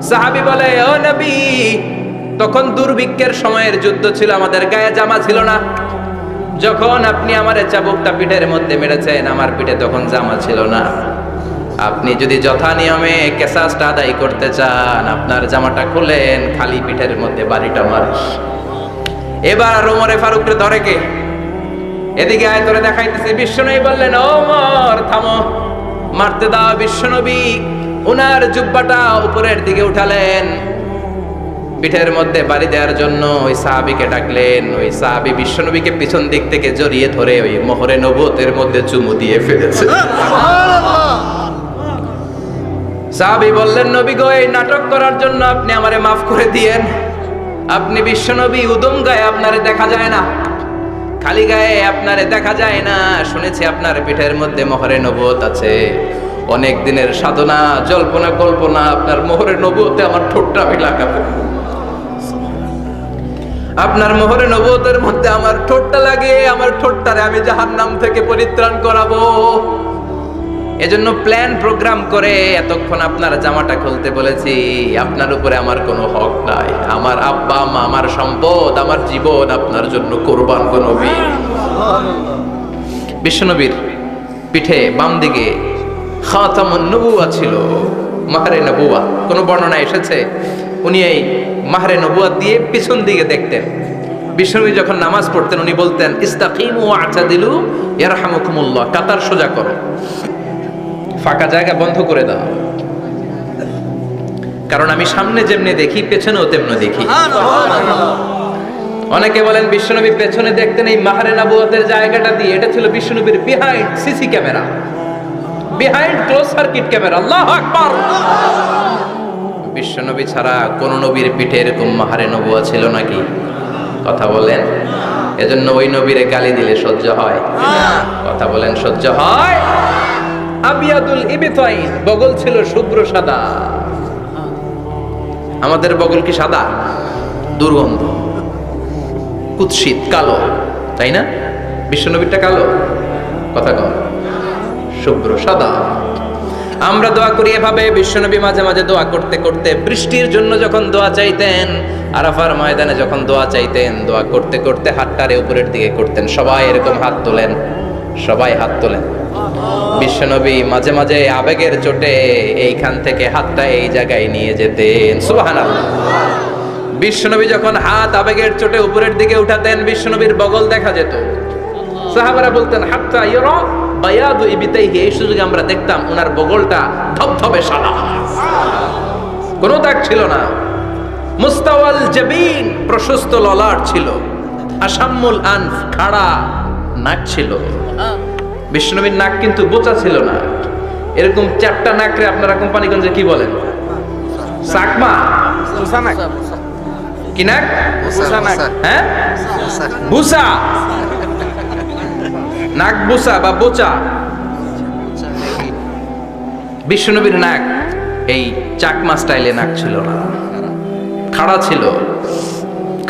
Speaker 1: সাহাবী বলে, ও নবী, তখন দুর্ভিক্ষের সময়ের যুদ্ধ ছিল, আমাদের গায়ে জামা ছিল না। যখন আপনি আমার চাবুকটা পিঠের মধ্যে মেরেছেন, আমার পিঠে তখন জামা ছিল না। আপনি যদি যথা নিয়মে কেসাসটা আদায় করতে চান, আপনার জামাটা খুলেন, খালি পিঠের মধ্যে বাড়িটা মারেন। এবার ওমরে ফারুককে ধরে কে? এদিকে আয়, তোরে দেখাইতেছি। বিশ্বনবী বললেন, ওমর থামো, মারতে দাও। বিশ্বনবী উনার জুব্বাটা উপরের দিকে উঠালেন, পিঠের মধ্যে বাড়ি দেওয়ার জন্য ওই সাহাবীকে ডাকলেন। ওই সাহাবী বিশ্বনবীকে পিছন দিক থেকে জড়িয়ে ধরে ওই মোহরে নবুয়তের মধ্যে চুমু দিয়ে ফেলেছে। সাহাবী বললেন, নবী গো, এই নাটক করার জন্য আপনি আমারে মাফ করে দিয়েন। আপনি বিশ্বনবী, উদম গায়ে আপনারে দেখা যায় না, খালি গায়ে আপনারে দেখা যায় না। শুনেছি আপনার পিঠের মধ্যে মোহরে নবুয়ত আছে। অনেক দিনের সাধনা, জল্পনা কল্পনা, আপনার মোহরে নবুয়তে আমার ঠোঁটটা আমি লাগাবো। আপনার মোহরে নবুয়তের মধ্যে আমার ঠোঁটটা লাগে, আমার ঠোঁটটারে আমি জাহান্নাম থেকে পরিত্রাণ করাবো। এজন্য প্ল্যান প্রোগ্রাম করে এতক্ষণ আপনার জামাটা খুলতে বলেছি। আপনার উপরে আমার কোনো হক নাই। আমার আব্বা মা, আমার সম্পদ, আমার জীবন আপনার জন্য কোরবান গো নবী। বিশ্বনবীর পিঠে বাম দিকে খাতামুন নবুওয়া ছিল, মাহরে নবুওয়া। কোন বর্ণনা এসেছে উনি এই মাহরে নবুওয়া দিয়ে পিছন দিকে দেখতেন। বিশ্বনবী যখন নামাজ পড়তেন উনি বলতেন, ইস্তাকিমু ওয়া'তাদিলু ইয়ারহামুকুমুল্লাহ, কাতার সোজা করো, ফাঁকা জায়গা বন্ধ করে দাও, কারণ আমি সামনে যেমনি দেখি পেছনেও তেমনি দেখি। অনেকে বলেন বিশ্বনবী পেছনে দেখতেন এই মাহরে নবুয়তের জায়গাটা দিয়ে। এটা ছিল বিশ্বনবীর behind CC camera, behind close circuit camera. আল্লাহু আকবার। বিশ্বনবী ছাড়া কোন নবীর পিঠে এরকম মাহরে নবুয়া ছিল নাকি? কথা বলেন। এজন্য ওই নবীরে গালি দিলে সহ্য হয়? কথা বলেন, সহ্য হয়? আবিয়াদুল ইবতাইন, বগল ছিল শুভ্র সাদা। আমাদের বগল কি সাদা? দুর্গন্ধ, কুৎসিত, কালো, তাই না? বিশ্বনবীরটা কালো? কথা কম, শুভ্র সাদা। আমরা দোয়া করি এভাবে। বিশ্বনবী মাঝে মাঝে দোয়া করতে করতে বৃষ্টির জন্য যখন দোয়া চাইতেন, আরাফার ময়দানে যখন দোয়া চাইতেন, দোয়া করতে করতে হাতটারে উপরের দিকে করতেন। সবাই এরকম হাত তোলেন, সবাই হাত তোলেন। বিশ্বনবী মাঝে মাঝে আবেগের চোটে এইখান থেকে হাতটা এই জায়গায় নিয়ে যেতেন। সুবহানাল্লাহ। বিশ্বনবী যখন হাত আবেগের চোটে উপরের দিকে উঠাতেন, বিশ্বনবীর বগল দেখা যেত। সাহাবারা বলতেন, হাত্তা ইয়ারা বায়াদু ইবতাইহি, এই সুযোগে আমরা দেখতাম ওনার বগলটা ধবধবে সাদা, কোনো দাগ ছিল না। মুস্তাওয়াল জাবিন, প্রশস্ত ললাট ছিল। আসাম্মুল আনফ, খাড়া নাক ছিল। বিশ্বনবীর নাক কিন্তু বোচা ছিল না। এরকম চারটা নাকরে আপনারা কোম্পানিগঞ্জে কি বলেন? চাকমা? কি নাক? হ্যাঁ, বুসা। নাক বুসা বা বোচা। বিশ্বনবীর নাক এই চাকমা স্টাইলে নাক ছিল না, খাড়া ছিল,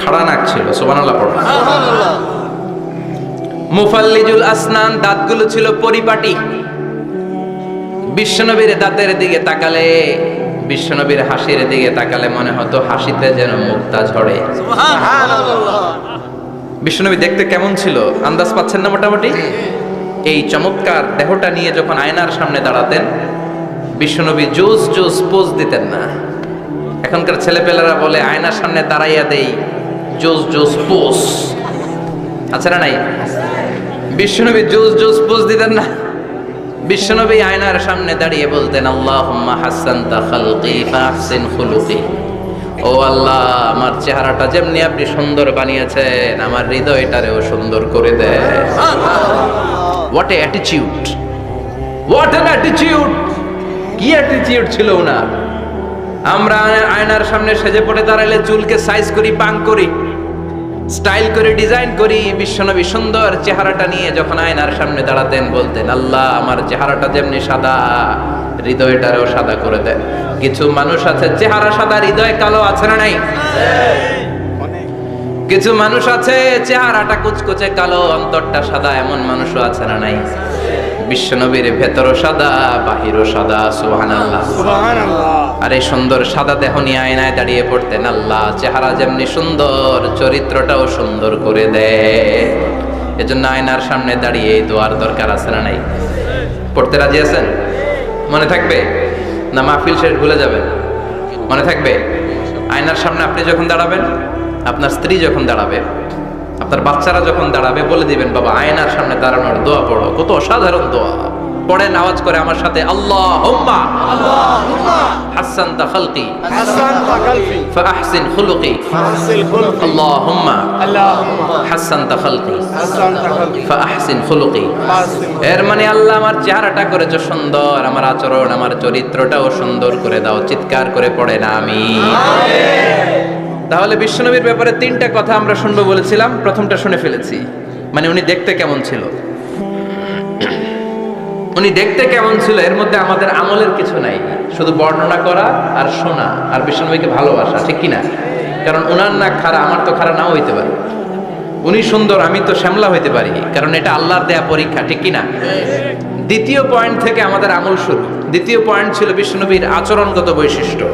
Speaker 1: খাড়া নাক ছিল। সুবহানাল্লাহ পড়ো। মুফাল্লিজুল আসনান, দাঁতগুলো ছিল পরিপাটি। বিশ্বনবীর দাঁতের দিকে তাকালে, বিশ্বনবীর হাসির দিকে তাকালে মনে হতো হাসিতে যেন মুক্তা ঝরে। বিশ্বনবী দেখতে কেমন ছিল আন্দাজ পাচ্ছেন না মোটামুটি? এই চমৎকার দেহটা নিয়ে যখন আয়নার সামনে দাঁড়াতেন, বিশ্বনবী জোস জোস পোজ দিতেন না। এখনকার ছেলেপেলেরা বলে আয়নার সামনে দাঁড়াইয়া দেই জোস জোস পোজ, আছে না নাই? বিশ্বনবী জোস জোস পোজ দিতেন না। বিশ্বনবী আয়নার সামনে দাঁড়িয়ে বলতেন, আল্লাহুম্মা হাসানতা খালকি ফাহসিন খুলুকি। ও আল্লাহ, আমার চেহারাটা যেমনি আপনি সুন্দর বানিয়েছেন, আমার হৃদয়টারেও সুন্দর করে দেন। What a attitude, what an attitude! কি অ্যাটিটিউড ছিল ওনার! আমরা আয়নার সামনে সেজে পড়ে দাঁড়াইলে চুলকে সাইজ করি, পাং করি, স্টাইল করে ডিজাইন করি। বিশ্বনবী সুন্দর চেহারাটা নিয়ে যখন আয়নার সামনে দাঁড়াতেন বলতেন, আল্লাহ, আমার চেহারাটা যেমনি সাদা, হৃদয়টারেও সাদা করে দেন। কিছু মানুষ আছে চেহারা সাদা, হৃদয় কালো, আছে না নাই? কিছু মানুষ আছে চেহারাটা কুচকুচে কালো, অন্তরটা সাদা, এমন মানুষও আছে না নাই? বিশ্বনবীর ভেতরও সাদা বাহিরও সাদা, সুবহানাল্লাহ। আর এই সুন্দর সাদা দেহ নিয়ে আয়নায় দাঁড়িয়ে পড়তেন, আল্লাহ চেহারা যেমনি সুন্দর চরিত্রটাও সুন্দর করে দেয়। এজন্য আয়নার সামনে দাঁড়িয়ে এই দোয়ার দরকার আছে না নাই? পড়তে রাজি আছেন? মনে থাকবে না মাহফিল শেষ ভুলে যাবেন? মনে থাকবে? আয়নার সামনে আপনি যখন দাঁড়াবেন, আপনার স্ত্রী যখন দাঁড়াবে, আপনার বাচ্চারা যখন দাঁড়াবে, বলে দিবেন বাবা আয়নার সামনে দাঁড়ানোর দোয়া পড়ো। কত অসাধারণ দোয়া! পড়েন আওয়াজ করে আমার সাথে, আল্লাহুম্মা হাসানতা খালকি ফাআহসিন খুলুকি, আল্লাহুম্মা হাসানতা খালকি ফাআহসিন খুলুকি। এর মানে আল্লাহ আমার চেহারাটা করেছো সুন্দর, আমার আচরণ আমার চরিত্রটাও সুন্দর করে দাও। চিৎকার করে পড়েন আমিন। তাহলে বিশ্বনবীর ব্যাপারে তিনটা কথা আমরা শুনবো বলেছিলাম, প্রথমটা শুনে ফেলেছি। মানে উনি দেখতে কেমন ছিল, উনি দেখতে কেমন ছিল, এর মধ্যে আমাদের আমলের কিছু নাই, শুধু বর্ণনা করা আর শোনা আর বিশ্বনবীকে ভালোবাসা, ঠিক কিনা? কারণ উনার না খাড়া, আমার তো খাড়া নাও হইতে পারে। উনি সুন্দর, আমি তো শ্যামলা হইতে পারি, কারণ এটা আল্লাহর দেয়া পরীক্ষা, ঠিক কিনা? দ্বিতীয় পয়েন্ট থেকে আমাদের আমল শুরু। দ্বিতীয় পয়েন্ট ছিল বিশ্বনবীর আচরণগত বৈশিষ্ট্য।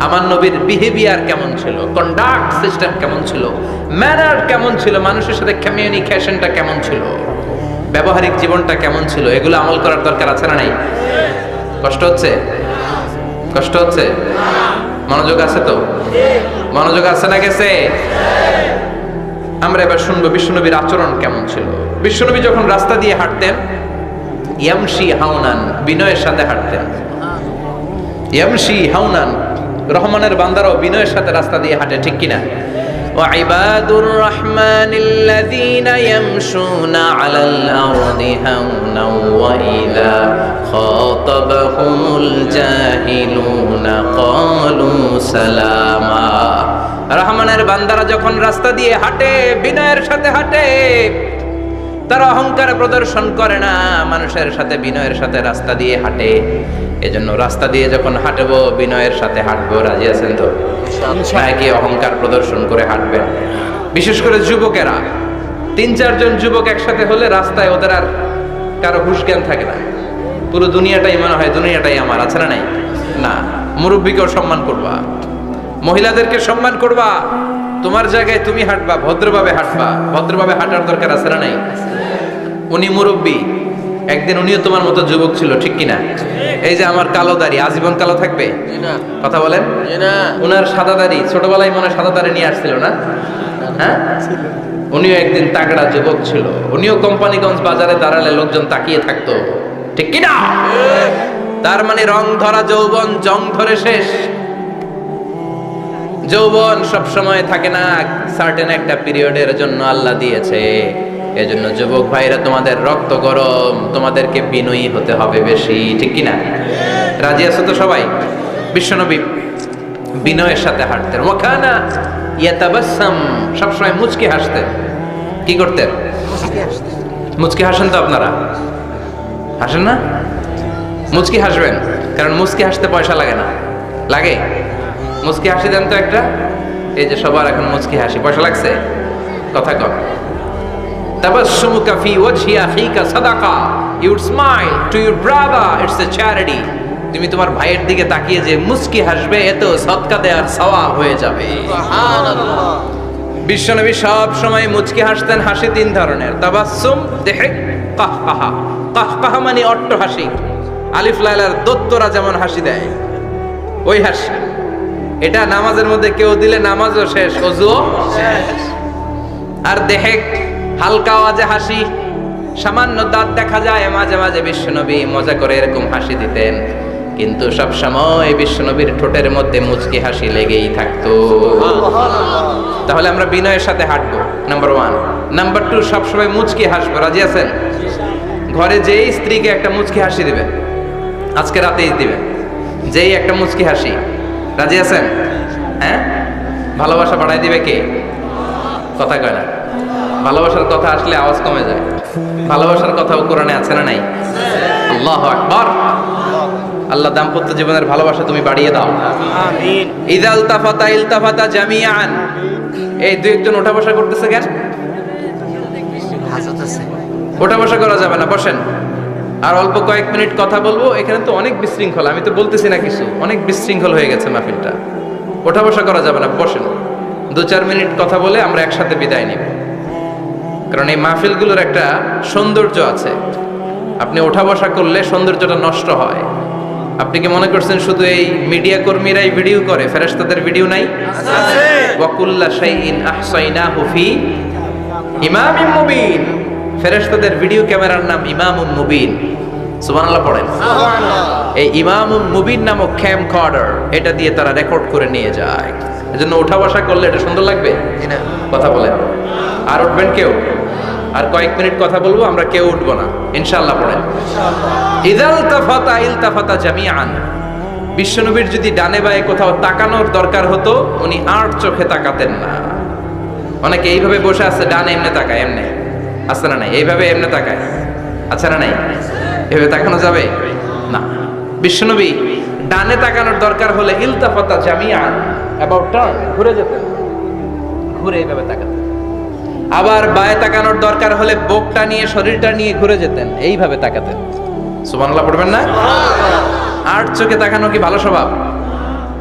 Speaker 1: আমার নবীর বিহেভিয়ার কেমন ছিল, কন্ডাক্ট সিস্টেম কেমন ছিল, ম্যানার কেমন ছিল, মানুষের সাথে কমিউনিকেশনটা কেমন ছিল, ব্যবহারিক জীবনটা কেমন ছিল, এগুলো আমল করার দরকার আছে না নাই? কষ্ট হচ্ছে? কষ্ট হচ্ছে? মনোযোগ আছে তো? মনোযোগ আছে না গেছে? আমরা এবার শুনবো বিশ্বনবীর আচরণ কেমন ছিল। বিশ্বনবী যখন রাস্তা দিয়ে হাঁটতেন, ইয়ামশি হাওনান, বিনয়ের সাথে হাঁটতেন। ইয়ামশি হাওনান, রহমানের বান্দারাও বিনয়ের সাথে রাস্তা দিয়ে হাঁটে, ঠিক কিনা? وعباد الرحمن الذين يمشون على الأرض هونا وإذا خاطبهم الجاهلون قالوا سلاما। রহমানের বান্দারা যখন রাস্তা দিয়ে হাঁটে, বিনয়ের সাথে হাঁটে, তারা অহংকার প্রদর্শন করে না, মানুষের সাথে বিনয়ের সাথে রাস্তা দিয়ে হাঁটে। এজন্য রাস্তা দিয়ে যখন হাঁটবো বিনয়ের সাথে হাঁটবো। রাজি আছেন তো? নাকি অহংকার প্রদর্শন করে হাঁটবেন? বিশেষ করে যুবকেরা, ৩-৪ জন যুবক একসাথে হলে রাস্তায় ওদের আর কারো হুঁশ জ্ঞান থাকে না, পুরো দুনিয়াটাই মনে হয় দুনিয়াটাই আমার, আছে না নাই? না, মুরব্বীকেও সম্মান করবা, মহিলাদেরকে সম্মান করবা, তোমার জায়গায় তুমি হাঁটবা, ভদ্রভাবে হাঁটবা। ভদ্রভাবে হাঁটার দরকার আছে না নাই? উনি মুরব্বী, একদিন উনিও তোমার মতো যুবক ছিল, ঠিক কিনা? এই যে আমার কালো দাড়ি আজীবন কালো থাকবে? কথা বলেন। উনার সাদা দাড়ি ছোটবেলায় মনে সাদা দাড়ি নিয়ে আসছিল না? হ্যাঁ, উনিও একদিন তাগড়া যুবক ছিল। উনিও কোম্পানিগঞ্জ বাজারে দাঁড়ালে লোকজন তাকিয়ে থাকতো, ঠিক কিনা? তার মানে রং ধরা যৌবন জং ধরে শেষ। যৌবন সব সময় থাকে না, সার্টেন একটা পিরিয়ডের জন্য আল্লাহ দিয়েছে। এজন্য যুবক ভাইরা, তোমাদের রক্ত গরম, তোমাদেরকে বিনয়ী হতে হবে বেশি, ঠিক কিনা? রাজি আছো তো সবাই? বিশ্বনবী বিনয়ের সাথে হাঁটতেন। ওয়াকানা ইয়াতাবাসসাম, সবসময় মুচকি হাসতেন। কি করতেন? মুচকি হাসেন তো আপনারা? হাসেন না? মুচকি হাসবেন, কারণ মুচকি হাসতে পয়সা লাগে না। লাগে? মুচকি হাসি দেন তো একটা। এই যে সবার এখন মুচকি হাসি, পয়সা লাগছে? কথা কর। তাবাসসুমুকা ফি ওয়াজহি আখিকা সাদাকা, you would smile to your brother, it's a charity. তুমি তোমার ভাইয়ের দিকে তাকিয়ে যে মুচকি হাসবে, এত সদকা দেওয়ার সওয়াব হয়ে যাবে। সুবহানাল্লাহ। বিশ্বনবী সব সময় মুচকি হাসতেন। হাসি 3 ধরনের, তাবাসসুম, দিহক, কাহকাহা। কাহকাহা মানে অট্ট হাসি, আলিফ লাইলার দত্তরা যেমন হাসি দেয় ওই হাসি। এটা নামাজের মধ্যে কেউ দিলে নামাজও শেষ, ওযুও শেষ। আর দেহেক, হালকা আওয়াজে হাসি, সামান্য দাঁত দেখা যায় মাঝে মাঝে। বিশ্বনবী মজা করে এরকম হাসি দিতেন, কিন্তু সব সময় বিশ্বনবীর ঠোঁটের মধ্যে মুচকি হাসি লেগেই থাকতো। তাহলে আমরা বিনয়ের সাথে হাঁটবো, নাম্বার 1। নাম্বার 2, সব সময় মুচকি হাসবো। রাজি আছেন? ঘরে যেই স্ত্রীকে একটা মুচকি হাসি দিবেন, আজকে রাতেই দিবেন, যেই একটা মুচকি হাসি। রাজি আছেন? হ্যাঁ, ভালোবাসা বাড়াই দিবে কে? কথা কয় না। ভালোবাসার কথা আসলে আওয়াজ কমে যায়। ভালোবাসার কথাও কোরআনে আছে না নাই? আল্লাহু আকবার। আল্লাহ দাম্পত্য জীবনের ভালোবাসা তুমি বাড়িয়ে দাও, আমিন। ইযাল তাফাতা ইলতাফাতা জামিআন। এই 2-1 ওঠা বসা করতেছে কেন? ওঠা বসা করা যাবে না, বসেন। আর অল্প কয়েক মিনিট কথা বলবো। এখানে তো অনেক বিশৃঙ্খলা, আমি তো বলতেছি না কিছু, অনেক বিশৃঙ্খল হয়ে গেছে মাহফিলটা, ওঠা বসা করা যাবে না, বসেন। 2-4 মিনিট কথা বলে আমরা একসাথে বিদায় নিব, কারণ এই মাহফিলগুলোর একটা সৌন্দর্য আছে। আপনি ওঠা বসা করলে সৌন্দর্যটা নষ্ট হয়। আপনি কি মনে করছেন শুধু এই মিডিয়া কর্মীরাই ভিডিও করে, ফেরেশতাদের ভিডিও নাই? আছে। ওয়া কুল্লা শাইইন আহসাইনাহু ফি ইমামিম মুবিন। ফেরেশতাদের ভিডিও ক্যামেরার নাম ইমামুম মুবিন। সুবহানাল্লাহ পড়েন। সুবহানাল্লাহ। এই ইমামুম মুবিন নামক ক্যামকর্ডার, এটা দিয়ে তারা রেকর্ড করে নিয়ে যায়। এজন্য ওঠা বসা করলে এটা সুন্দর লাগবে কিনা কথা বলেন। আর উঠবেন কেউ? আর কয়েক মিনিট কথা বলবো, আমরা কেউ উঠবো না ইনশাআল্লাহ। পড়েন ইযাল তাফাতা ইলতাফাতা জামিআন। বিশ্বনবীর যদি ডানে বায়ে কোথাও তাকানোর দরকার হতো, উনি আর চোখে তাকাতেন না। অনেকে এইভাবে বসে আছে, ডানে এমনি তাকায়, এমনি আছে না নাই? এইভাবে এমনি তাকায়, আছে না নাই? এভাবে তাকানো যাবে না। বিশ্বনবী ডানে তাকানোর দরকার হলে ইলতাফাতা জামিআন, অ্যাবাউট টার্ন, ঘুরে যেতেন, ঘুরে এইভাবে তাকাতেন। আবার বায়ে তাকানোর দরকার হলে বুকটা নিয়ে, শরীরটা নিয়ে ঘুরে যেতেন, এইভাবে তাকাতেন। সুবহানাল্লাহ পড়বেন না? আর চোখে তাকানো কি ভালো স্বভাব?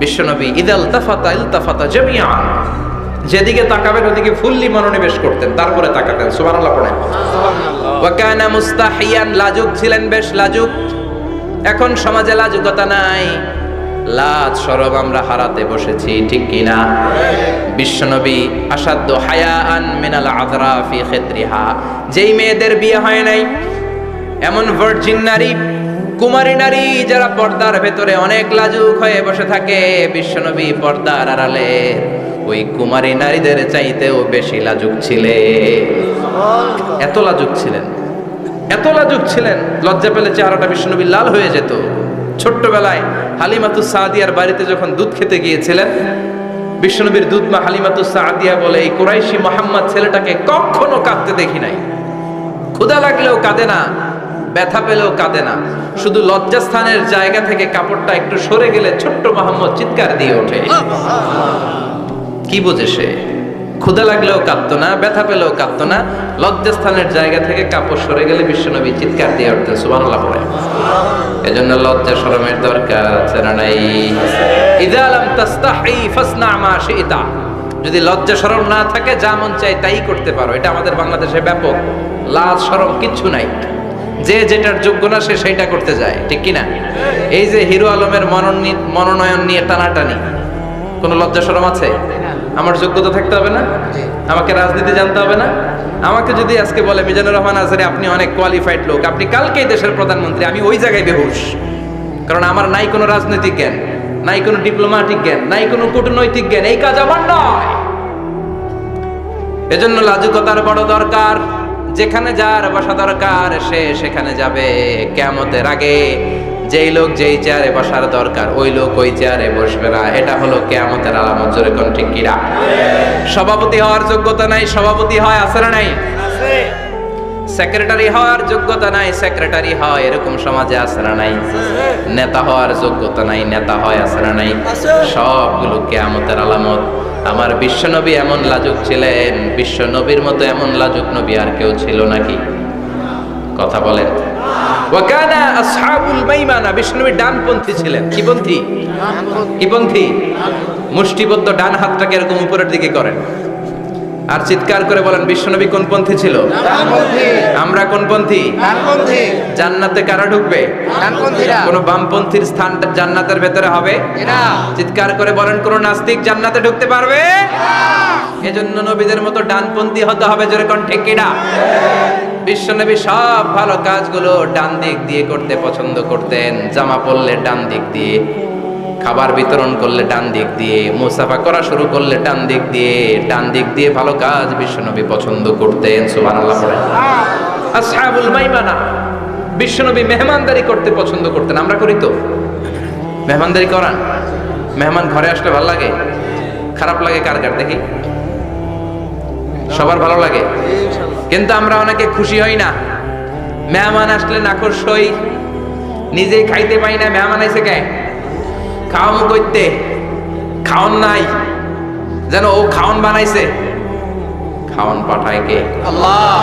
Speaker 1: বিশ্বনবী ইদাল তাফাতা ইলতাফাতা জামিআন, যেদিকে তাকাবেন ওদিকে ফুললি মনোনিবেশ করতেন, তারপরে তাকাতেন। সুবহানাল্লাহ পড়েন। ওয়া কানা মুস্তাহিয়ান, লাজুক ছিলেন, বেশ লাজুক। এখন সমাজে লাজুকতা নাই, লাজ শরম আমরা হারাতে বসেছি, ঠিক কিনা? বিশ্বনবী আসাদ্দ হায়াআন মিনাল আযরা ফি খিত্রিহা, যেই মেয়েদের বিয়ে হয় নাই, এমন ভার্জিন নারী, কুমারী নারী যারা পর্দার ভেতরে অনেক লাজুক হয়ে বসে থাকে, বিশ্বনবী পর্দার আড়ালে ওই কুমারী নারীদের চাইতেও বেশি লাজুক ছিলেন। এত লাজুক ছিলেন, এত লাজুক ছিলেন, লজ্জা পেলে চেহারাটা বিশ্বনবী লাল হয়ে যেত। ছোট্টবেলায় হালিমাতুস সাদিয়ার বাড়িতে যখন দুধ খেতে গিয়েছিলেন, বিশ্বনবীর দুধমা হালিমাতুস সাদিয়া বলে, এই কুরাইশি মুহাম্মদ ছেলেটাকে কখনো কাঁদতে দেখি নাই। ক্ষুধা লাগলেও কাঁদে না, ব্যথা পেলেও কাঁদে না, শুধু লজ্জাস্থানের জায়গা থেকে কাপড়টা একটু সরে গেলে ছোট্ট মুহাম্মদ চিৎকার দিয়ে ওঠে। কি বোঝে সে? ক্ষুধা লাগলেও কাঁদতো না, ব্যথা পেলেও কাঁদতো না, লজ্জাস্থানের জায়গা থেকে কাপড় সরে গেলে বিশ্বনবী চিৎকার দিয়ে উঠতেন। সুবহানাল্লাহ পড়ে। এজন্য লজ্জা শরমের দরকার আছে না নাই? ইযা লাম তাস্তাহি ফাসনা মা শিতা, যদি লজ্জা শরম না থাকে, যা মন চায় তাই করতে পারো। এটা আমাদের বাংলাদেশে ব্যাপক, লাজ শরম কিচ্ছু নাই, যে যেটার যোগ্য না সে সেইটা করতে যায়, ঠিক কিনা? এই যে হিরো আলমের মনোনয়ন নিয়ে টানাটানি, কোনো লজ্জা শরম আছে? আমার যোগ্যতা থাকতে হবে না? আমাকে রাজনীতি জানতে হবে না? আমাকে যদি আজকে বলে মিজানুর রহমান আজহারী আপনি অনেক কোয়ালিফাইড লোক, আপনি কালকেই দেশের প্রধানমন্ত্রী, আমি ওই জায়গায় বেহুশ, কারণ আমার নাই কোনো রাজনৈতিক জ্ঞান, নাই কোনো ডিপ্লোম্যাটিক জ্ঞান, নাই কোনো কূটনৈতিক জ্ঞান, এই কাজ আমার নয়। এজন্য লাজুকতার বড় দরকার। যেখানে যার বসা দরকার সে সেখানে যাবে। কিয়ামতের আগে যেই লোক যেই চেয়ারে বসার দরকার ওই লোক ওই চেয়ারে বসবে না, এটা হলো কিয়ামতের আলামত। জোরে কোন ঠিক কিনা? সভাপতি হওয়ার যোগ্যতা নাই, সভাপতি হয়, আছে না নাই? আছে। সেক্রেটারি হওয়ার যোগ্যতা নাই, সেক্রেটারি হয়, এরকম সমাজে আছে না নাই? নেতা হওয়ার যোগ্যতা নাই, নেতা হয়, আছে না নাই? সবগুলো কিয়ামতের আলামত। আমার বিশ্বনবী এমন লাজুক ছিলেন, বিশ্বনবীর মতো এমন লাজুক নবী আর কেউ ছিল নাকি? কথা বলেন। ওয়া কানা আসহাবুল মাইমানা, বিশ্বনবী ডানপন্থী ছিলেন। কি পন্থী? কি পন্থী? মুষ্টিবদ্ধ ডান হাতটাকে এরকম উপরের দিকে করেন আর চিৎকার করে বলেন, বিশ্বনবী কোন পন্থী ছিল? ডানপন্থী। আমরা কোন পন্থী? ডানপন্থী। জান্নাতে কারা ঢুকবে? ডানপন্থীরা। কোন বামপন্থীর স্থান জান্নাতের ভেতরে হবে না। চিৎকার করে বলেন, কোন নাস্তিক জান্নাতে ঢুকতে পারবে না। এজন্য নবীদের মতো ডানপন্থী হতে হবে। জোরে কোন ঠিক কিনা? বিশ্বনবী সব ভালো কাজগুলো ডান দিক দিয়ে করতে পছন্দ করতেন। জামা পরলে ডান দিক দিয়ে, খাবার বিতরণ করলে ডান দিক দিয়ে, মুসাফা করা শুরু করলে ডান দিক দিয়ে, ডান দিক দিয়ে ভালো কাজ বিশ্বনবী পছন্দ করতেন। সুবহানাল্লাহ পড়েন। আসহাবুল মাইমানা, বিশ্বনবী মেহমানদারি করতে পছন্দ করতেন। আমরা করি তো? মেহমানদারি করান? মেহমান ঘরে আসলে ভালো লাগে? খারাপ লাগে কার কার দেখি? সবার ভালো লাগে, কিন্তু আমরা অনেকে খুশি হই না। মেহমান আসলে নাখোশ হই, নিজেই খাইতে পাই না। মেহমান আইছে কে? খাওয়াম করতে, খাওন নাই, যেন ও খাওন বানাইছে। খাওয়ান পাঠায় কে?
Speaker 2: আল্লাহ।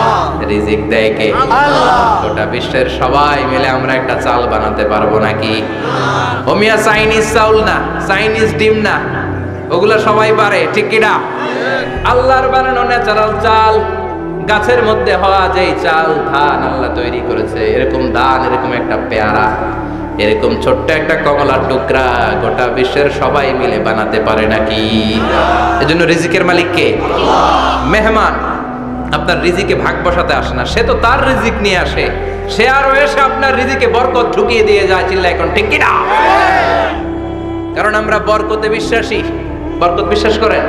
Speaker 1: রিজিক দেয় কে?
Speaker 2: আল্লাহ।
Speaker 1: গোটা বিশ্বের সবাই মিলে আমরা একটা চাল বানাতে পারবো নাকি? ওমিয়া চাইনিজ চাউল না, চাইনিজ ডিম না, ওগুলো সবাই পারে, ঠিক কিনা? আল্লাহর বানানো ন্যাচারাল চাল, গাছের মধ্যে হওয়া যেই চাল, ধান আল্লাহ তৈরি করেছে, এরকম ধান, এরকম একটা পেয়ারা, এরকম ছোট্ট একটা কমলার টুকরা গোটা বিশ্বের সবাই মিলে বানাতে পারে নাকি? এজন্য রিজিকের মালিক কে? মেহমান আপনার রিজিকে ভাগ বসাতে আসে না, সে তো তার রিজিক নিয়ে আসে, সে আরো এসে আপনার রিজিকে বরকত ঢুকিয়ে দিয়ে যায়। চিল্লা এখন ঠিক কিনা? কারণ আমরা বরকতে বিশ্বাসী। বরকত বিশ্বাস করেন?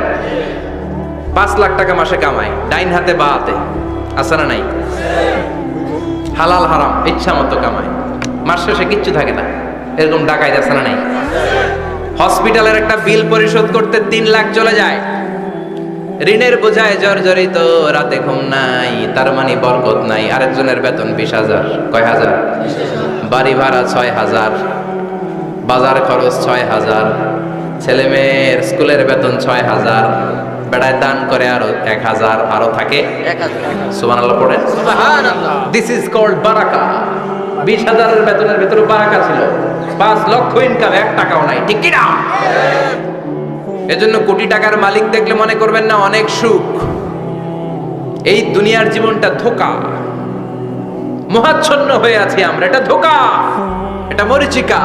Speaker 1: 5 লাখ টাকা মাসে কামাই, ডাইন হাতে বা হাতে, আছে না নাই? হালাল হারাম ইচ্ছা মতো কামাই, মাস শেষে কিচ্ছু থাকে না, এরকম ডাকাইত আছে না নাই? হসপিটালের একটা বিল পরিশোধ করতে 3 লাখ চলে যায়, ঋণের বোঝায় জর্জরিত, রাতে ঘুম নাই, তার মানে বরকত নাই। আরেকজনের বেতন 20,000, কয় হাজার? বাড়ি ভাড়া 6,000, বাজার খরচ 6,000, ছেলে মেয়ের স্কুলের বেতন 6,000, বেড়ায় দান করে আরো 1,000, আরো থাকে
Speaker 2: 1000।
Speaker 1: সুবহানাল্লাহ পড়েন।
Speaker 2: সুবহানাল্লাহ।
Speaker 1: দিস ইজ কল্ড বারাকা। 20,000-এর বেতনের ভিতরে বারাকা ছিল, 5 লক্ষ ইনকাম, 1 টাকাও নাই, ঠিক কি না? এজন্য কোটি টাকার মালিক দেখলে মনে করবেন না অনেক সুখ। এই দুনিয়ার জীবনটা ধোঁকা, মোহাচ্ছন্ন হয়ে আছি আমরা, এটা ধোঁকা, এটা মরিচিকা,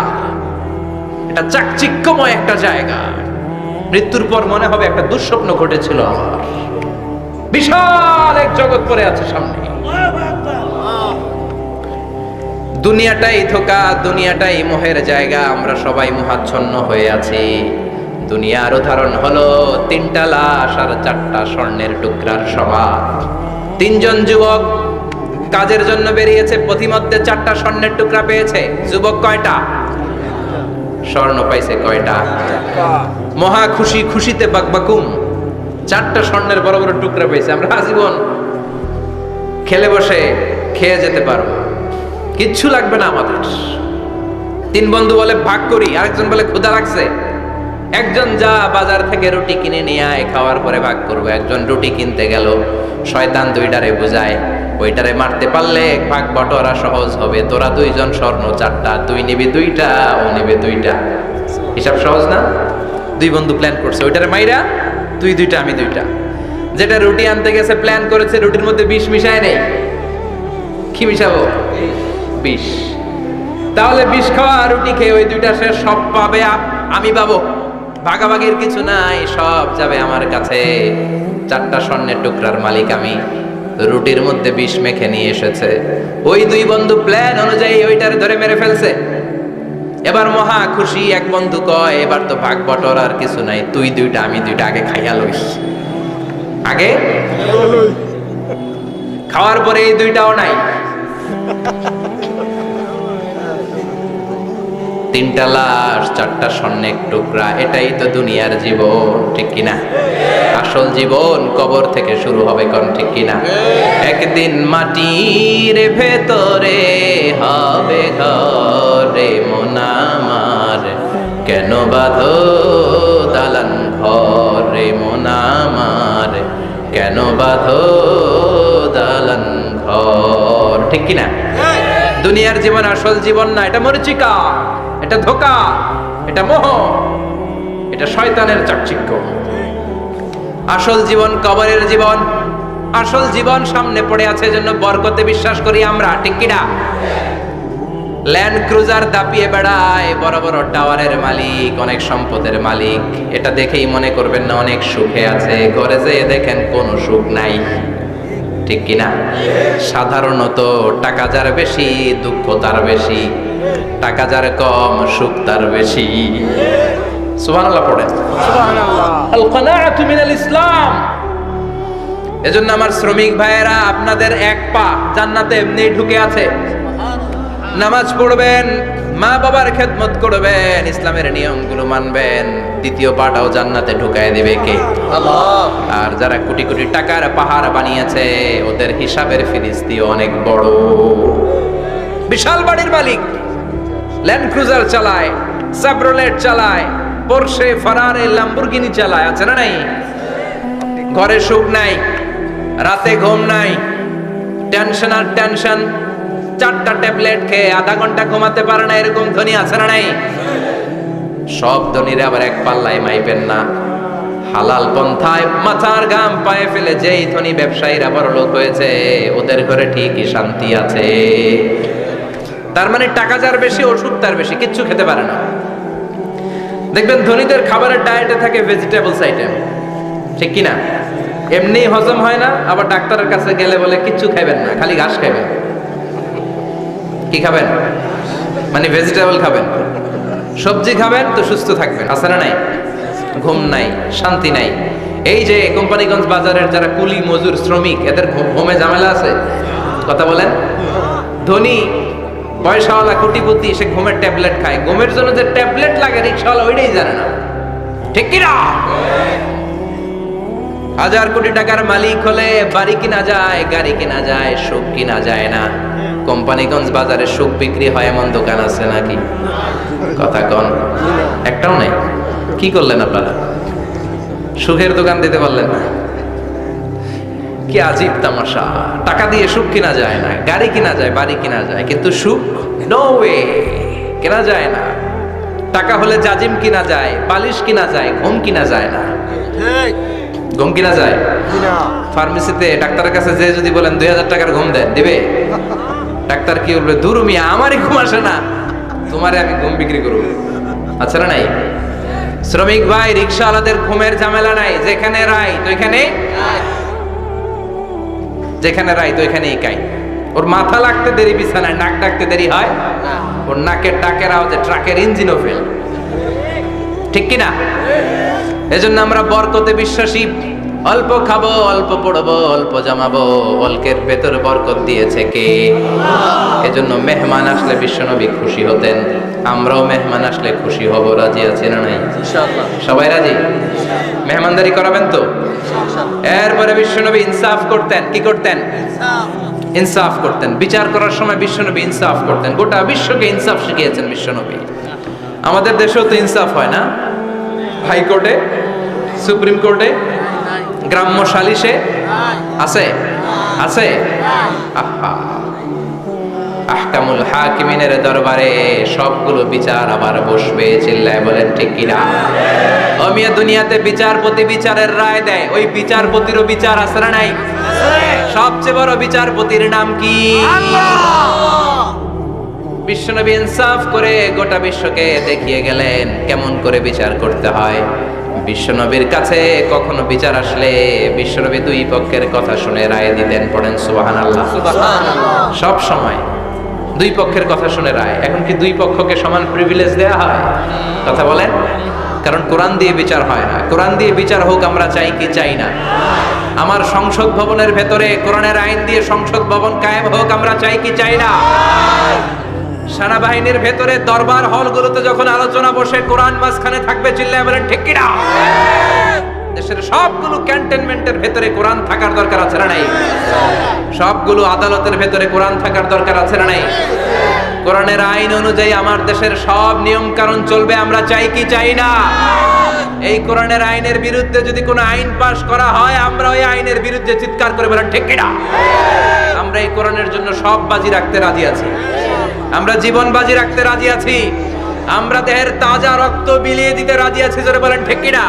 Speaker 1: এটা চাকচিক্যময় একটা জায়গা। মৃত্যুর পর মনে হবে একটা দুঃস্বপ্ন ঘটেছিল আমার, বিশাল এক জগৎ পড়ে আছে সামনে। দুনিয়াটাই ধোঁকা, দুনিয়াটাই মোহের জায়গা, আমরা সবাই মোহাচ্ছন্ন হয়ে আছি। দুনিয়ার উদাহরণ হলো 3টা লাশ আর 4টা স্বর্ণের টুকরার সমান। 3 জন যুবক কাজের জন্য বেরিয়েছে, পথিমধ্যে 4টা স্বর্ণের টুকরা পেয়েছে। যুবক কয়টা? স্বর্ণ পাইছে কয়টা? মহা খুশি, খুশিতে বাকবাকুম, 4টা স্বর্ণের বড় বড় টুকরা পেয়েছে। আমরা আজীবন খেলে বসে খেয়ে যেতে পারবো, কিচ্ছু লাগবে না আমাদের। 3 বন্ধু বলে ভাগ করি, আরেকজন বলে ক্ষুধা লাগছে, একজন যা বাজার থেকে রুটি কিনে নিয়ে আয়, খাওয়ার পরে ভাগ করবো। একজন রুটি কিনতে গেল, শয়তান 2টারে বুঝায়, ওইটারে মারতে পারলে ভাগ বটোয়ারা সহজ হবে, তোরা 2 জন স্বর্ণ 4টা, তুই নিবি 2টা, ও নেবে 2টা, হিসাব সহজ না? 2 বন্ধু প্ল্যান করছে, ওইটারে মাইরা তুই 2টা আমি 2টা। যেটা রুটি আনতে গেছে প্ল্যান করেছে, রুটির মধ্যে বিষ মিশায় নেই, কি মিশাবো? বিষ। তাহলে বিষ খাওয়া রুটি খেয়ে ওই 2টা সে সব পাবে, আমি পাবো, ভাগাভাগির কিছু নাই, সব যাবে আমার কাছে। 4টা স্বর্ণের টুকরার মালিক আমি। রুটির মধ্যে বিষ মেখে নিয়ে এসেছে, ওই 2 বন্ধু প্ল্যান অনুযায়ী ওইটারে ধরে মেরে ফেলছে। এবার মহা খুশি, এক বন্ধু কয় এবার তো ভাগ বটর আর কিছু নাই, তুই 2টা আমি 2টা, আগে খাইয়া লইস। আগে খাওয়ার পরে এই 2টাও নাই। 3টা লাশ, 4টা স্বর্ণের টুকরা, এটাই তো দুনিয়ার জীবন, ঠিক কিনা? আসল জীবন কবর থেকে শুরু হবে, কোন ঠিক কিনা? একদিন মাটির ভেতরে হবে ঘরে মন আমার, কেন বাঁধো দালান ঘরে মন আমার, কেন বাঁধো দালান ঘর, ঠিক কিনা? দুনিয়ার জীবন আসল জীবন না, এটা মরিচিকা, এটা ধোঁকা, এটা মোহ, এটা শয়তানের চাকচিক্য। আসল জীবন কবরের জীবন, আসল জীবন সামনে পড়ে আছে, জন্য বরকতে বিশ্বাস করি আমরা, ঠিক কিনা? ল্যান্ড ক্রুজার দাপিয়ে বেড়ায়, বড় বড় টাওয়ারের মালিক, অনেক সম্পদের মালিক, এটা দেখেই মনে করবেন না অনেক সুখে আছে, ঘরে যেয়ে দেখেন কোনো সুখ নাই, ঠিক কিনা? সাধারণত টাকা যার বেশি দুঃখ তার বেশি, টাকা যার কম সুখ তার বেশি। সুবহানাল্লাহ পড়েন।
Speaker 2: সুবহানাল্লাহ।
Speaker 1: আল কানাআতু মিনাল ইসলাম। এজন্য আমার শ্রমিক ভাইয়েরা, আপনাদের 1 পা জান্নাতে এমনি ঢুকে আছে। নামাজ পড়বেন, মা বাবার খেদমত করবেন, ইসলামের নিয়মগুলো মানবেন, 2য় পাটাও জান্নাতে ঢুকায় দেবে কে?
Speaker 2: আল্লাহ।
Speaker 1: আর যারা কোটি কোটি টাকার পাহাড় বানিয়েছে, ওদের হিসাবের ফিরিস্তি অনেক বড়। বিশাল বাড়ির মালিক, ল্যান্ড ক্রুজার চালায়, সাব্রোলেট চালায়, পোরশে, ফারারে, ল্যাম্বরগিনি চালায়, আছে না নাই? ঘরে সুখ নাই, রাতে ঘুম নাই, টেনশন আর টেনশন, 4টা ট্যাবলেট খেয়ে আধা ঘন্টা ঘুমাতে পারে না, এরকম ধনী আছে না নাই? সব ধনীরা আবার এক পাল্লায় মাইবেন না। হালাল পন্থায় মাথার ঘাম পায়ে ফেলে যেই ধনী ব্যবসায়ীরা বড় লোক হয়েছে, ওদের ঘরে ঠিকই শান্তি আছে। তার মানে টাকা যার বেশি, ওষুধ তার বেশি, কিচ্ছু খেতে পারে না। দেখবেন ধনীদের খাবারের ডায়েটে থাকে ভেজিটেবলস আইটেম, ঠিক কি না? এমনি হজম হয় না, আবার ডাক্তারের কাছে গেলে বলে কিচ্ছু খাবেন না, খালি ঘাস খাবেন। কি খাবেন? মানে ভেজিটেবল খাবেন, সবজি খাবেন তো সুস্থ থাকবেন। আছে না নাই? ঘুম নাই, শান্তি নাই। এই যে কোম্পানিগঞ্জ বাজারের যারা কুলি মজুর শ্রমিক, এদের ঘুমে ঝামেলা আছে? কথা বলেন। ধনী পয়সাওয়ালা কোটিপতি, সে ঘুমের ট্যাবলেট খায়। ঘুমের জন্য যে ট্যাবলেট লাগে রিক্সাওয়ালা ওইটাই জানে না, ঠিক কি না? 1000 কোটি টাকার মালিক হলে বাড়ি কিনা যায়, গাড়ি কিনা যায়, সুখ কিনা যায় না। কোম্পানিগঞ্জ বাজারে সুখ বিক্রি হয় এমন দোকান আছে নাকি? কথা কন, একটাও নেই। কি করলেন আপনারা? সুখের দোকান দিতে পারলেন না? কি আজীব তামাশা! টাকা দিয়ে সুখ কিনা যায় না, গাড়ি কিনা যায়, বাড়ি কিনা যায়, কিন্তু সুখ নো ওয়ে, কেনা যায় না। টাকা হলে জাজিম কিনা যায়, বালিশ কিনা যায়, ঘুম কিনা যায় না। ঘুম কিনা যায়? ফার্মেসিতে ডাক্তারের কাছে যে যদি বলেন 2000 টাকার ঘুম দেন, দিবে? ডাক্তার কি বলবে? দূর মিয়া, আমারই ঘুম আসে না, তোমারে আমি ঘুম বিক্রি করব। আচ্ছা না নাই? শ্রমিক ভাই, রিক্সাওয়ালাদের ঘুমের ঝামেলা নাই। যেখানে রাই তো এখানে, যেখানে রাই তো এখানেই কাই। ওর মাথা লাগতে দেরি বিছানায়, নাক ডাকতে দেরি হয়? ওর নাকের ডাকের আওয়াজে ট্রাকের ইঞ্জিনও ফেল, ঠিক কিনা? এজন্য আমরা বরকতে বিশ্বাসী। অল্প খাবো, অল্প পড়বো, অল্প জমাবো, অল্পের ভেতর বরকত দিয়েছে কে? এজন্য মেহমান আসলে বিশ্বনবী খুশি হতেন, আমরাও মেহমান আসলে খুশি হব। রাজি আছি না নাই? সবাই রাজি? মেহমানদারি করাবেন তো? এরপরে বিশ্বনবী ইনসাফ করতেন। কি করতেন? ইনসাফ করতেন। বিচার করার সময় বিশ্বনবী ইনসাফ করতেন। গোটা বিশ্বকে ইনসাফ শিখিয়েছেন বিশ্বনবী। আমাদের দেশেও তো ইনসাফ হয় না? হাইকোর্টে, সুপ্রিম কোর্টে, গ্রাম্য সালিশে আছে? আছে? আহা, আহকামুল হাকিমিনের দরবারে সবগুলো বিচার আবার বসবে। চিল্লায় বলেন ঠিক কিনা? অমিয়া দুনিয়াতে বিচারপতি বিচারের রায় দেয়, ওই বিচারপতিরও বিচার আছে না নাই? সবচেয়ে বড় বিচারপতির নাম কি? বিশ্বনবী ইনসাফ করে গোটা বিশ্বকে দেখিয়ে গেলেন কেমন করে বিচার করতে হয়। বিশ্বনবীর কাছে কখনো বিচার আসলে বিশ্বনবী দুই পক্ষের কথা শুনে রায় দিতেন। পড়েন সুবহানাল্লাহ। সব সময় দুই পক্ষের কথা শুনে রায়। এখন কি দুই পক্ষকে সমান প্রিভিলেজ দেয়া হয়? কথা বলেন। কারণ কোরআন দিয়ে বিচার হয় না। কোরআন দিয়ে বিচার হোক আমরা চাই কি চাই না? আমার সংসদ ভবনের ভেতরে কোরআনের আইন দিয়ে সংসদ ভবন কায়েম হোক আমরা চাই কি চাই না? সেনাবাহিনীর ভেতরে দরবার হলগুলোতে যখন আলোচনা বসে কোরআন মাঝখানে থাকবে, চিল্লায় বলেন ঠিক কিনা? দেশের সবগুলো ক্যান্টনমেন্টের ভেতরে কোরআন থাকার দরকার আছে না নাই? সবগুলো আদালতের ভেতরে কোরআন থাকার দরকার আছে না নাই? কোরআনের আইন অনুযায়ী আমার দেশের সব নিয়ম কানুন চলবে আমরা চাই কি চাই না? এই কোরআনের আইনের বিরুদ্ধে যদি কোনো আইন পাশ করা হয়, আমরা ওই আইনের বিরুদ্ধে চিৎকার করে বলেন ঠিক কিনা? আমরা এই কোরআনের জন্য সব বাজি রাখতে রাজি আছি। আমরা জীবন বাজি রাখতে রাজি আছি। আমরা দেহের তাজা রক্ত বিলিয়ে দিতে রাজি আছি। জোরে বলেন ঠিক কিনা?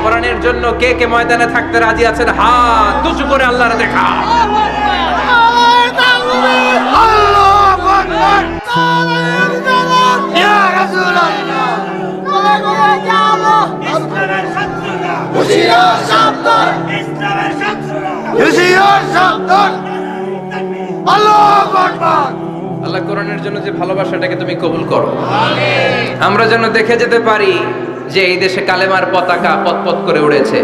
Speaker 1: কোরআনের জন্য কে কে ময়দানে থাকতে রাজি আছেন? হাত উঁচু করে আল্লাহর দেখা। আল্লাহ কোরআনের জন্য যে ভালোবাসাটাকে তুমি কবুল করো। আমরা যেন দেখে যেতে পারি যে এই দেশে কালেমার পতাকা পতপত করে উড়েছে।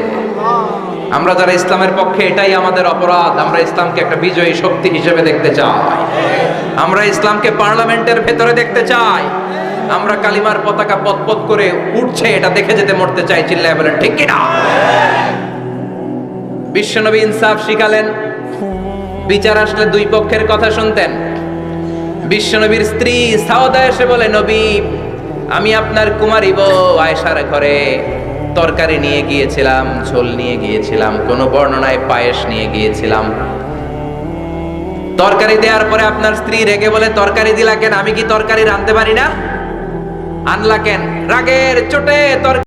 Speaker 1: আমরা যারা ইসলামের পক্ষে, এটাই আমাদের অপরাধ। আমরা ইসলামকে একটা বিজয়ী শক্তি হিসেবে দেখতে চাই। আমরা ইসলামকে পার্লামেন্টের ভেতরে দেখতে চাই। আমরা কালিমার পতাকা পতপত করে উঠছে এটা দেখে যেতে মরতে চাই। চিল্লায় বলেন ঠিক কিনা? বিশ্বনবী ইনসাফ শিখালেন। বিচার আসলে দুই পক্ষের কথা শুনতেন। বিশ্বনবীর স্ত্রী সাউদা এসে বলে, নবী, আমি আপনার কুমারী বউ আয়েশার ঘরে তরকারি নিয়ে গিয়েছিলাম, ঝোল নিয়ে গিয়েছিলাম, কোন বর্ণনায় পায়েস নিয়ে গিয়েছিলাম। তরকারি দেওয়ার পরে আপনার স্ত্রী রেগে বলে, তরকারি দিলা কেন? আমি কি তরকারি রাঁধতে পারি না? আনলা কেন? রাগের চোটে তরকারি